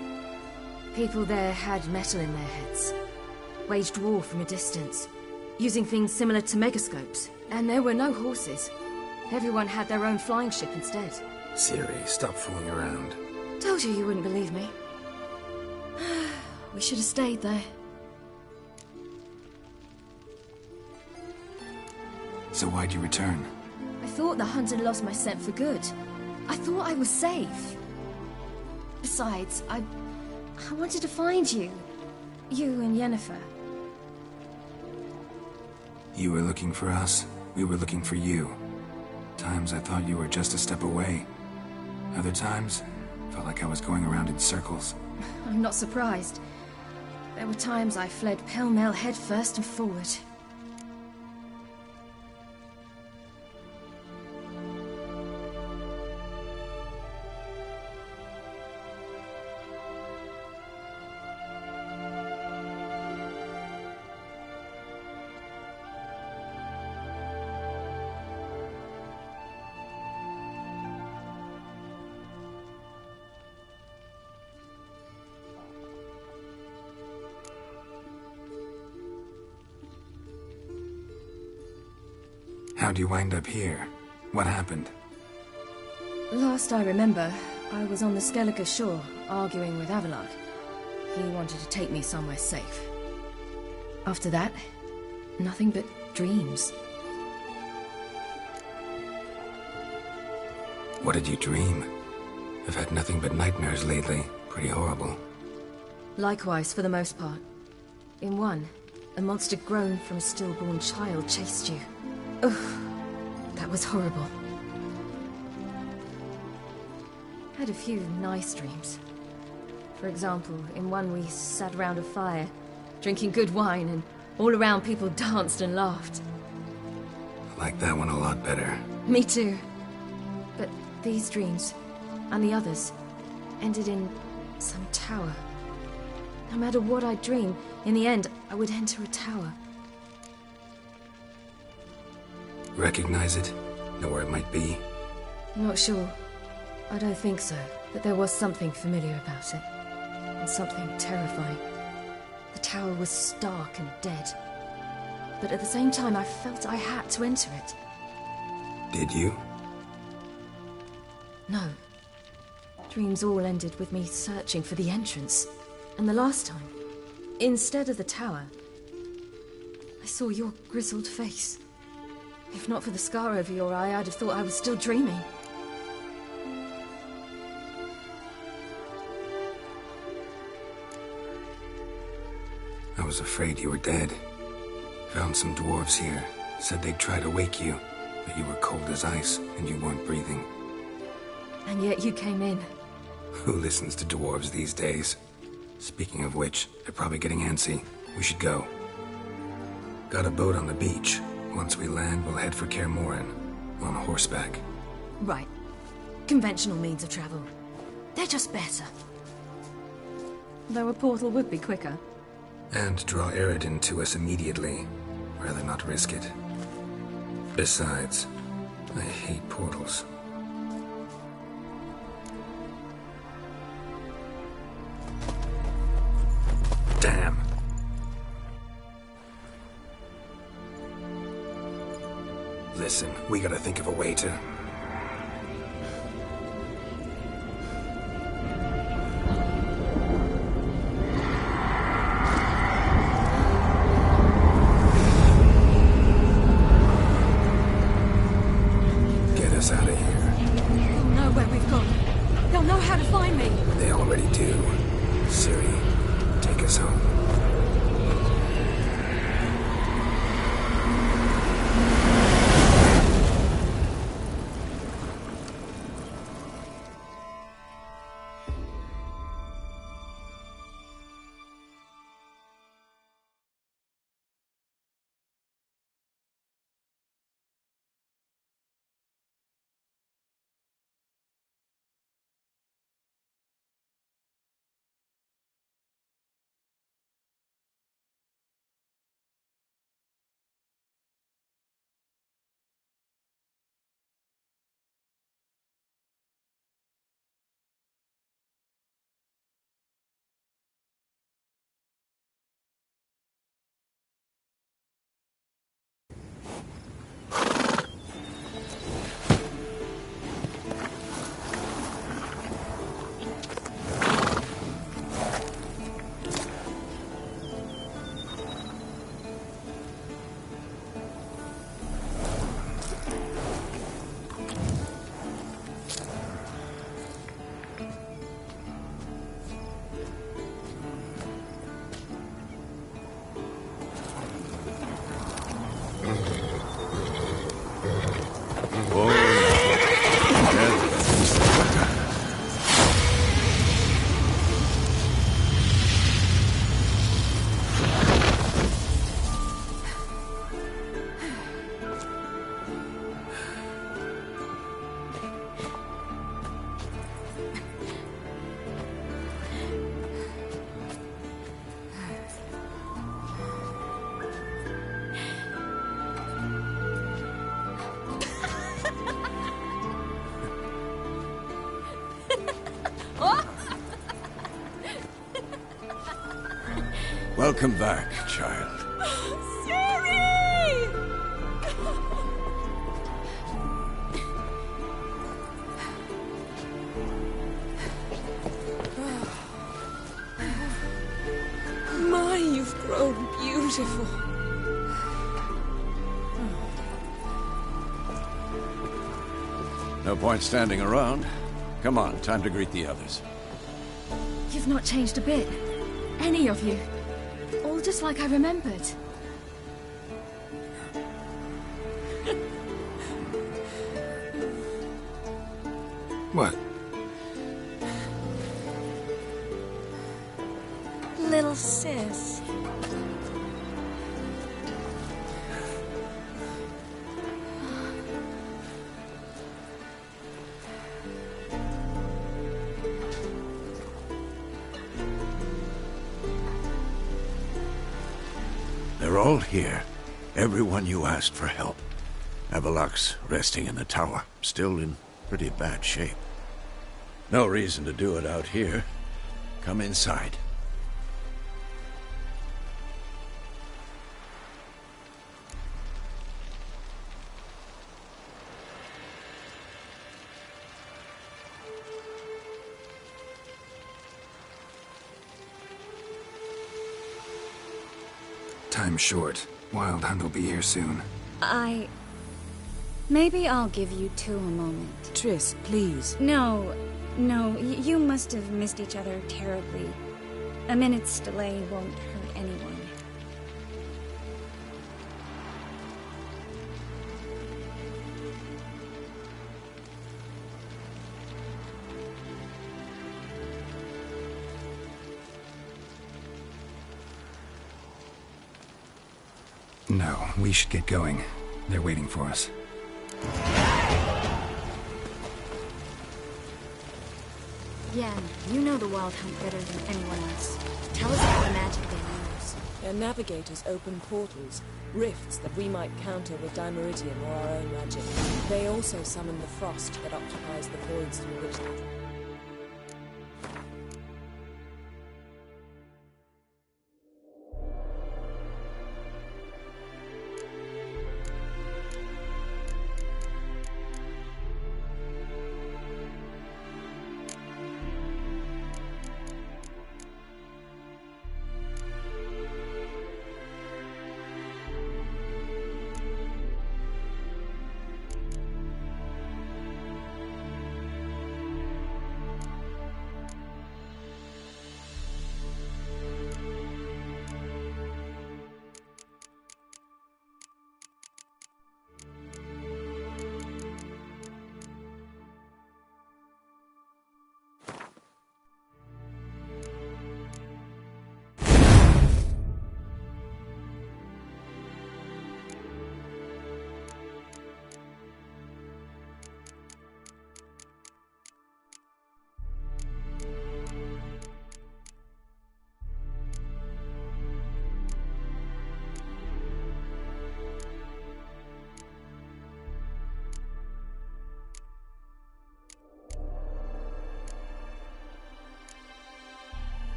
People there had metal in their heads, waged war from a distance, using things similar to megascopes, and there were no horses. Everyone had their own flying ship instead. Ciri, stop fooling around. Told you wouldn't believe me. We should have stayed there. So why'd you return? I thought the hunt had lost my scent for good. I thought I was safe. Besides, I wanted to find you. You and Yennefer. You were looking for us, we were looking for you. Times I thought you were just a step away. Other times, felt like I was going around in circles. I'm not surprised. There were times I fled pell-mell head first and forward. How'd you wind up here? What happened? Last I remember, I was on the Skellige shore, arguing with Avalach. He wanted to take me somewhere safe. After that, nothing but dreams. What did you dream? I've had nothing but nightmares lately. Pretty horrible. Likewise, for the most part. In one, a monster grown from a stillborn child chased you. Ugh, that was horrible. Had a few nice dreams. For example, in one we sat around a fire, drinking good wine, and all around people danced and laughed. I like that one a lot better. Me too. But these dreams, and the others, ended in some tower. No matter what I dreamed, in the end, I would enter a tower. Recognize it? Know where it might be? Not sure. I don't think so, but there was something familiar about it. And something terrifying. The tower was stark and dead. But at the same time, I felt I had to enter it. Did you? No. Dreams all ended with me searching for the entrance. And the last time, instead of the tower, I saw your grizzled face. If not for the scar over your eye, I'd have thought I was still dreaming. I was afraid you were dead. Found some dwarves here. Said they'd try to wake you, but you were cold as ice and you weren't breathing. And yet you came in. Who listens to dwarves these days? Speaking of which, they're probably getting antsy. We should go. Got a boat on the beach. Once we land, we'll head for Kaer Morhen, on horseback. Right. Conventional means of travel. They're just better. Though a portal would be quicker. And draw Eredin to us immediately. Rather not risk it. Besides, I hate portals. Damn. Listen, we gotta think of a way to... us out of here. They'll know where we've gone. They'll know how to find me. They already do. Ciri, take us home. Welcome back, child. Ciri! My, you've grown beautiful. No point standing around. Come on, time to greet the others. You've not changed a bit. Any of you. All just like I remembered. What? Little sis. They're all here. Everyone you asked for help. Avalok's resting in the tower, still in pretty bad shape. No reason to do it out here. Come inside. Time's short. Wild Hunt will be here soon. Maybe I'll give you two a moment. Triss, please. No, you must have missed each other terribly. A minute's delay won't hurt anyone. No, we should get going. They're waiting for us. Yen, you know the Wild Hunt better than anyone else. Tell us about the magic they use. Their navigators open portals, rifts that we might counter with Dimeridium or our own magic. They also summon the frost that occupies the voids through which they...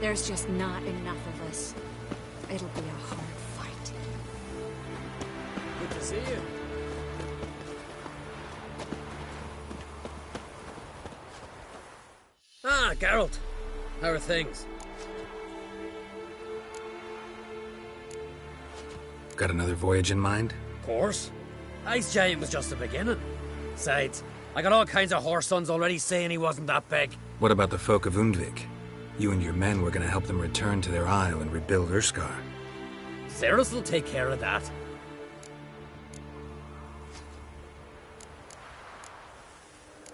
There's just not enough of us. It'll be a hard fight. Good to see you. Ah, Geralt. How are things? Got another voyage in mind? Of course. Ice Giant was just the beginning. Besides, I got all kinds of horse sons already saying he wasn't that big. What about the folk of Undvik? You and your men were going to help them return to their isle and rebuild Urskar. Cerys will take care of that.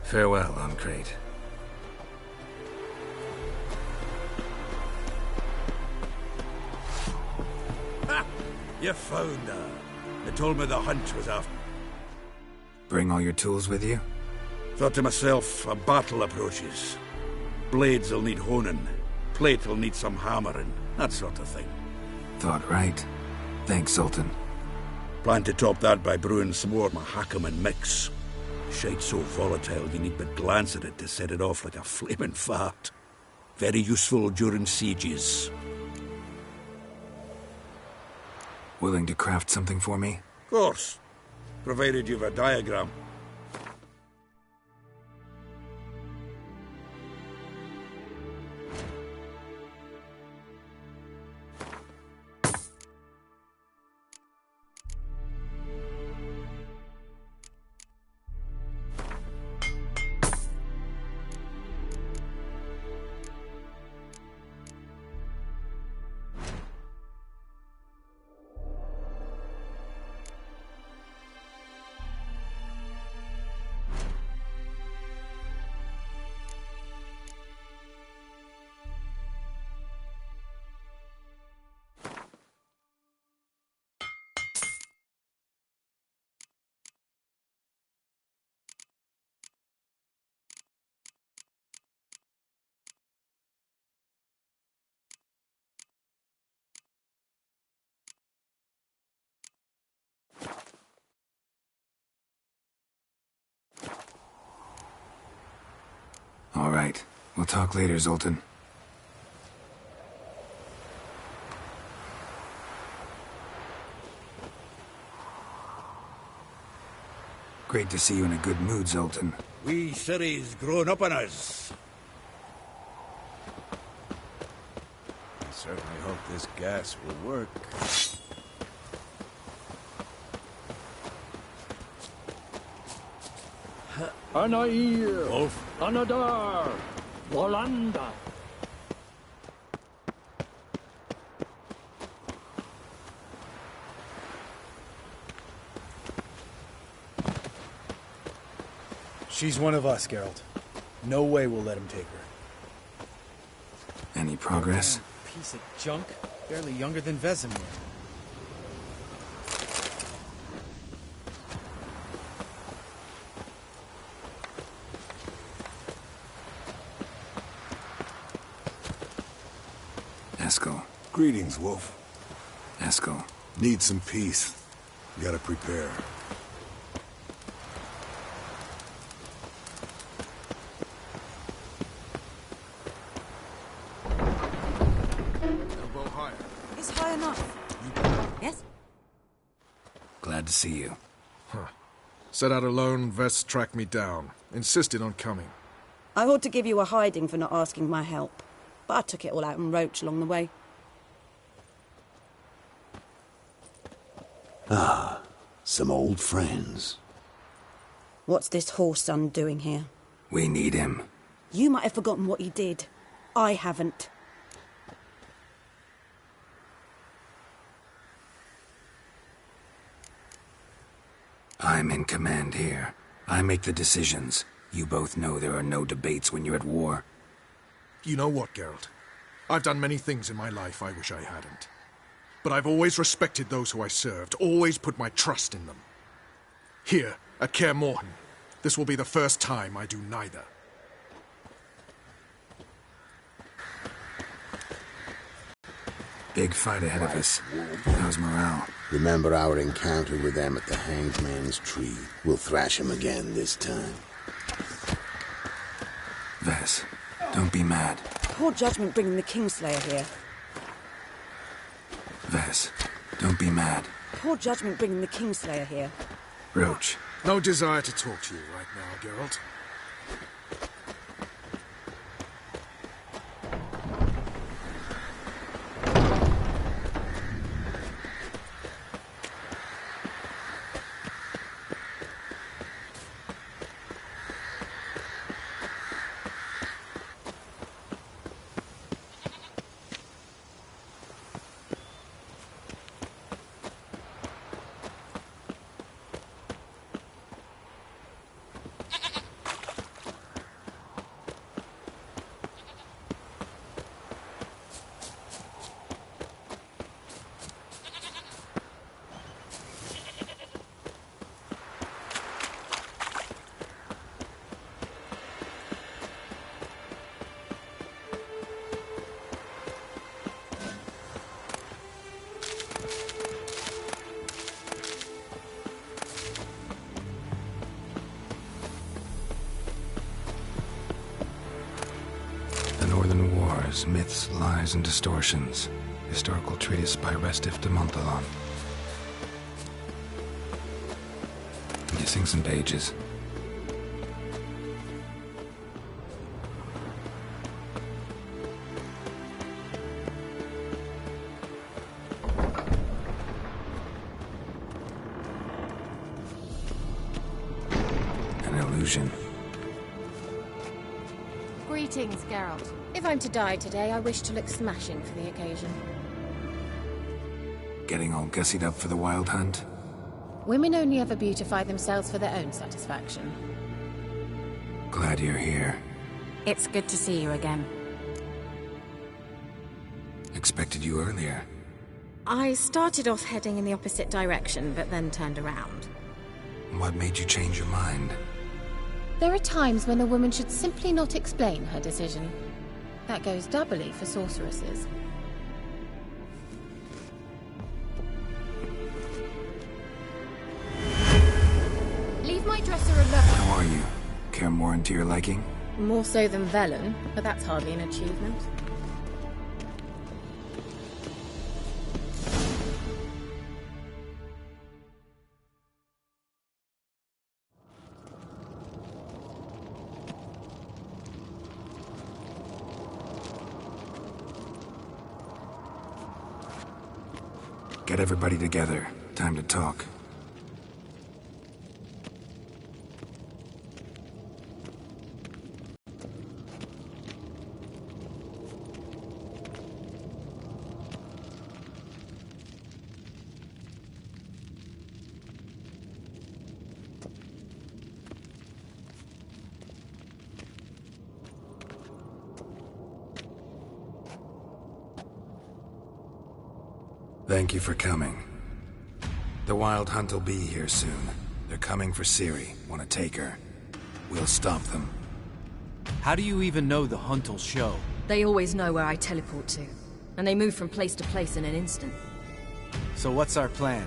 Farewell, Oncrate. Ha! You found her. They told me the hunt was after. Bring all your tools with you? Thought to myself, a battle approaches. Blades will need honing. Plate will need some hammering. That sort of thing. Thought right. Thanks, Sultan. Plan to top that by brewing some more Mahakam and mix. Shite so volatile you need but glance at it to set it off like a flaming fart. Very useful during sieges. Willing to craft something for me? Of course. Provided you've a diagram. All right. We'll talk later, Zoltan. Great to see you in a good mood, Zoltan. We City's grown up on us. I certainly hope this gas will work. Anair! Wolf. Anadar! Volanda! She's one of us, Geralt. No way we'll let him take her. Any progress? Damn piece of junk. Barely younger than Vesemir. Eskel. Greetings, Wolf. Eskel. Need some peace. Gotta prepare. Elbow higher. It's high enough. Yes? Glad to see you. Huh. Set out alone, Vest tracked me down. Insisted on coming. I ought to give you a hiding for not asking my help. But I took it all out in Roach along the way. Ah, some old friends. What's this horse son doing here? We need him. You might have forgotten what he did. I haven't. I'm in command here. I make the decisions. You both know there are no debates when you're at war. You know what, Geralt? I've done many things in my life I wish I hadn't. But I've always respected those who I served, always put my trust in them. Here, at Kaer Morhen, this will be the first time I do neither. Big fight ahead of us. How's morale? Remember our encounter with them at the Hanged Man's Tree. We'll thrash him again this time. Ves, don't be mad. Poor judgment bringing the Kingslayer here. Vess, don't be mad. Poor judgment bringing the Kingslayer here. Roach. No desire to talk to you right now, Geralt. Myths, lies, and distortions. Historical treatise by Restif de Montalon. Missing some pages. An illusion. Greetings, Geralt. If I'm to die today, I wish to look smashing for the occasion. Getting all gussied up for the wild hunt? Women only ever beautify themselves for their own satisfaction. Glad you're here. It's good to see you again. Expected you earlier. I started off heading in the opposite direction, but then turned around. What made you change your mind? There are times when a woman should simply not explain her decision. That goes doubly for sorceresses. Leave my dresser alone. How are you? Care more into your liking? More so than Velen, but that's hardly an achievement. Get everybody together. Time to talk. Thank you for coming. The Wild Hunt will be here soon. They're coming for Ciri. Want to take her. We'll stop them. How do you even know the Hunt will show? They always know where I teleport to. And they move from place to place in an instant. So what's our plan?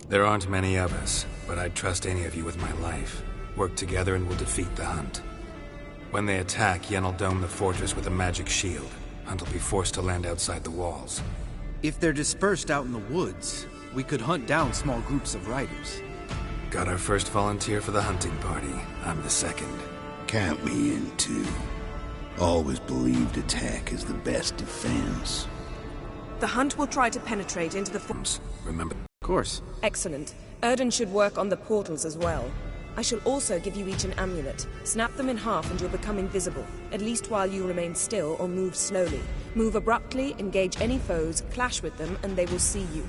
There aren't many of us, but I'd trust any of you with my life. Work together and we'll defeat the Hunt. When they attack, Yen'll dome the fortress with a magic shield. Hunt will be forced to land outside the walls. If they're dispersed out in the woods, we could hunt down small groups of riders. Got our first volunteer for the hunting party. I'm the second. Count me in too. Always believed attack is the best defense. The Hunt will try to penetrate into the Remember? Of course. Excellent. Erden should work on the portals as well. I shall also give you each an amulet. Snap them in half and you'll become invisible, at least while you remain still or move slowly. Move abruptly, engage any foes, clash with them, and they will see you.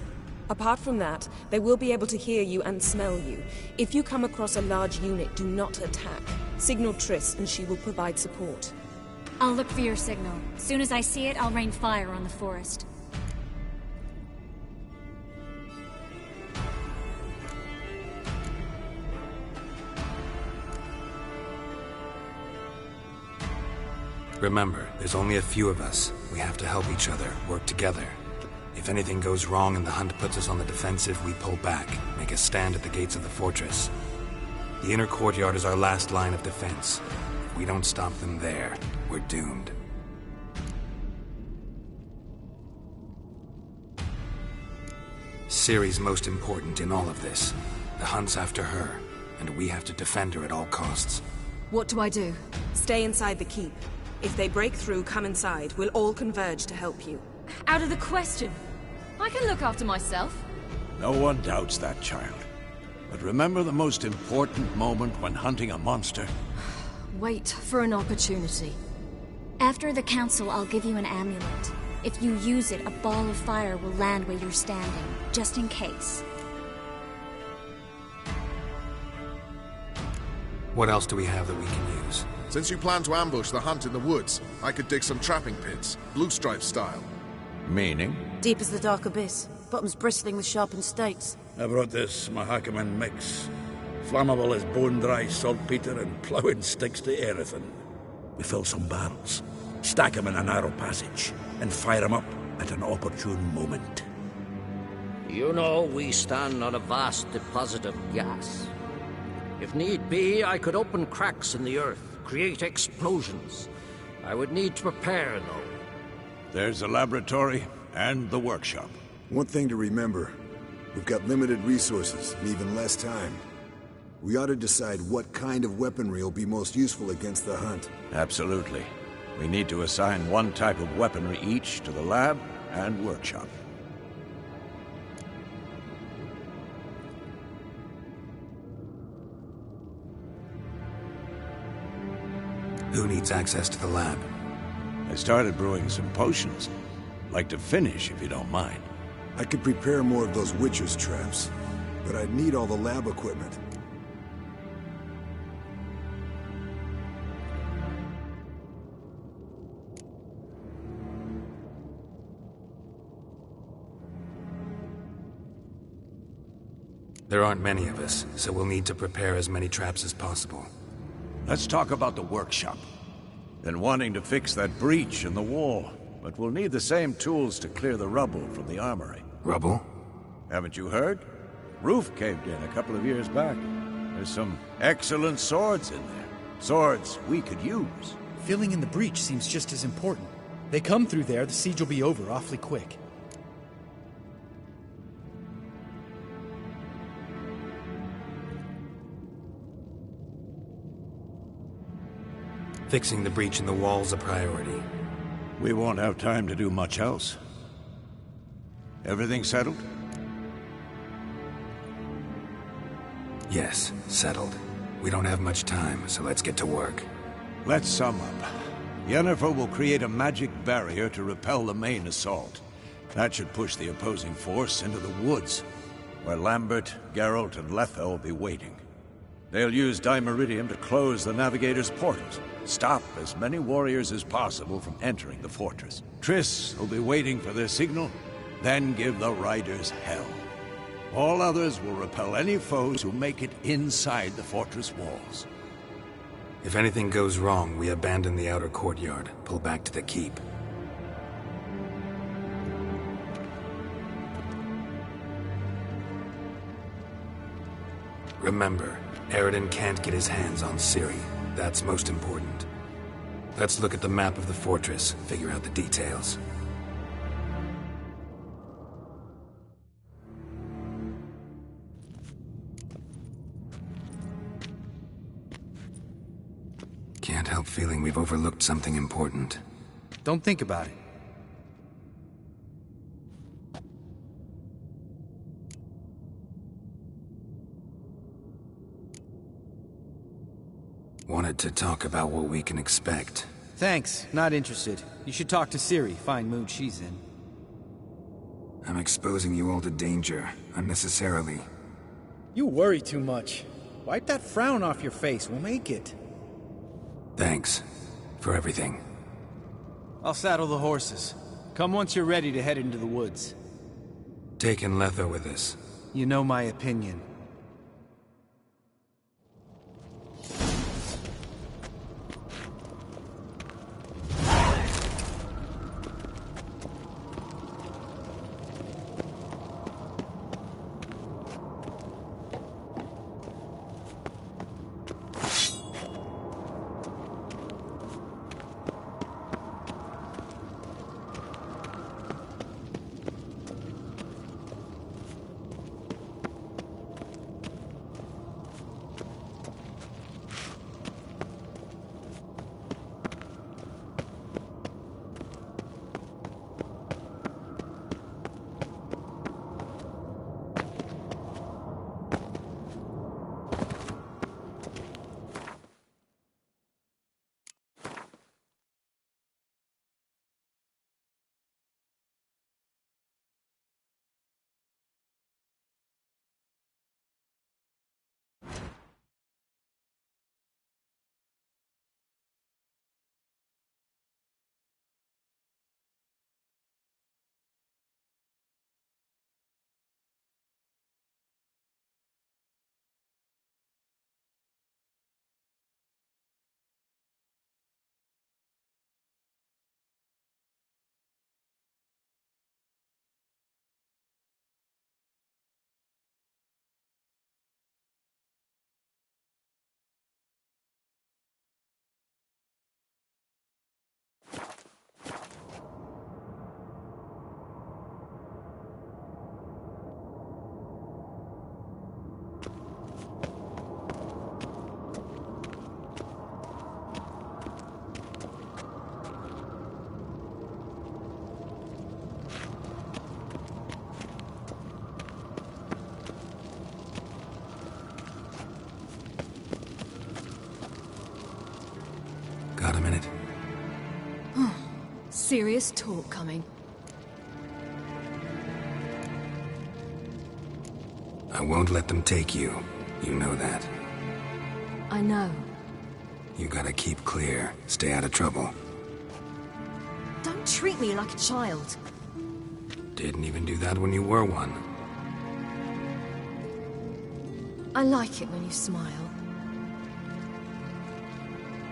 Apart from that, they will be able to hear you and smell you. If you come across a large unit, do not attack. Signal Triss and she will provide support. I'll look for your signal. As soon as I see it, I'll rain fire on the forest. Remember, there's only a few of us. We have to help each other, work together. If anything goes wrong and the hunt puts us on the defensive, we pull back, make a stand at the gates of the fortress. The inner courtyard is our last line of defense. If we don't stop them there, we're doomed. Ciri's most important in all of this. The hunt's after her, and we have to defend her at all costs. What do I do? Stay inside the keep. If they break through, come inside. We'll all converge to help you. Out of the question. I can look after myself. No one doubts that, child. But remember the most important moment when hunting a monster. Wait for an opportunity. After the council, I'll give you an amulet. If you use it, a ball of fire will land where you're standing, just in case. What else do we have that we can use? Since you plan to ambush the hunt in the woods, I could dig some trapping pits, blue stripe style. Meaning? Deep as the dark abyss, bottoms bristling with sharpened stakes. I brought this Mahakaman mix. Flammable as bone-dry saltpeter and ploughing sticks to everything. We fill some barrels, stack them in a narrow passage, and fire them up at an opportune moment. You know, we stand on a vast deposit of gas. If need be, I could open cracks in the earth, create explosions. I would need to prepare, though. There's the laboratory and the workshop. One thing to remember, we've got limited resources and even less time. We ought to decide what kind of weaponry will be most useful against the hunt. Absolutely. We need to assign one type of weaponry each to the lab and workshop. Who needs access to the lab? I started brewing some potions. Like to finish, if you don't mind. I could prepare more of those Witcher's traps, but I'd need all the lab equipment. There aren't many of us, so we'll need to prepare as many traps as possible. Let's talk about the workshop. Been wanting to fix that breach in the wall, but we'll need the same tools to clear the rubble from the armory. Rubble? Haven't you heard? Roof caved in a couple of years back. There's some excellent swords in there. Swords we could use. Filling in the breach seems just as important. They come through there, the siege will be over awfully quick. Fixing the breach in the wall's a priority. We won't have time to do much else. Everything settled? Yes, settled. We don't have much time, so let's get to work. Let's sum up. Yennefer will create a magic barrier to repel the main assault. That should push the opposing force into the woods, where Lambert, Geralt, and Letha will be waiting. They'll use Dimeridium to close the Navigator's portals, stop as many warriors as possible from entering the fortress. Triss will be waiting for their signal, then give the riders hell. All others will repel any foes who make it inside the fortress walls. If anything goes wrong, we abandon the outer courtyard, pull back to the keep. Remember, Eridan can't get his hands on Ciri. That's most important. Let's look at the map of the fortress, figure out the details. Can't help feeling we've overlooked something important. Don't think about it. Wanted to talk about what we can expect. Thanks, not interested. You should talk to Ciri, fine mood she's in. I'm exposing you all to danger, unnecessarily. You worry too much. Wipe that frown off your face, we'll make it. Thanks for everything. I'll saddle the horses. Come once you're ready to head into the woods. Taking Letha with us. You know my opinion. Got a minute? Serious talk coming. I won't let them take you. You know that. I know. You gotta keep clear. Stay out of trouble. Don't treat me like a child. Didn't even do that when you were one. I like it when you smile.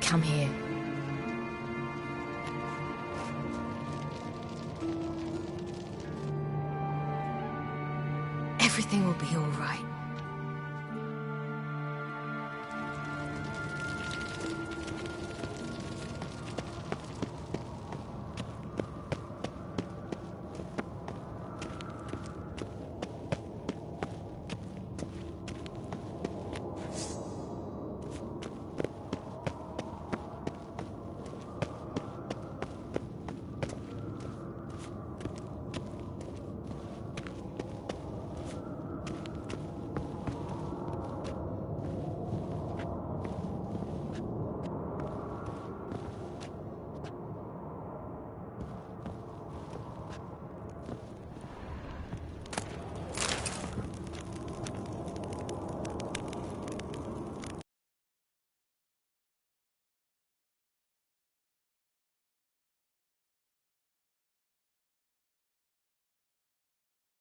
Come here. Everything will be all right.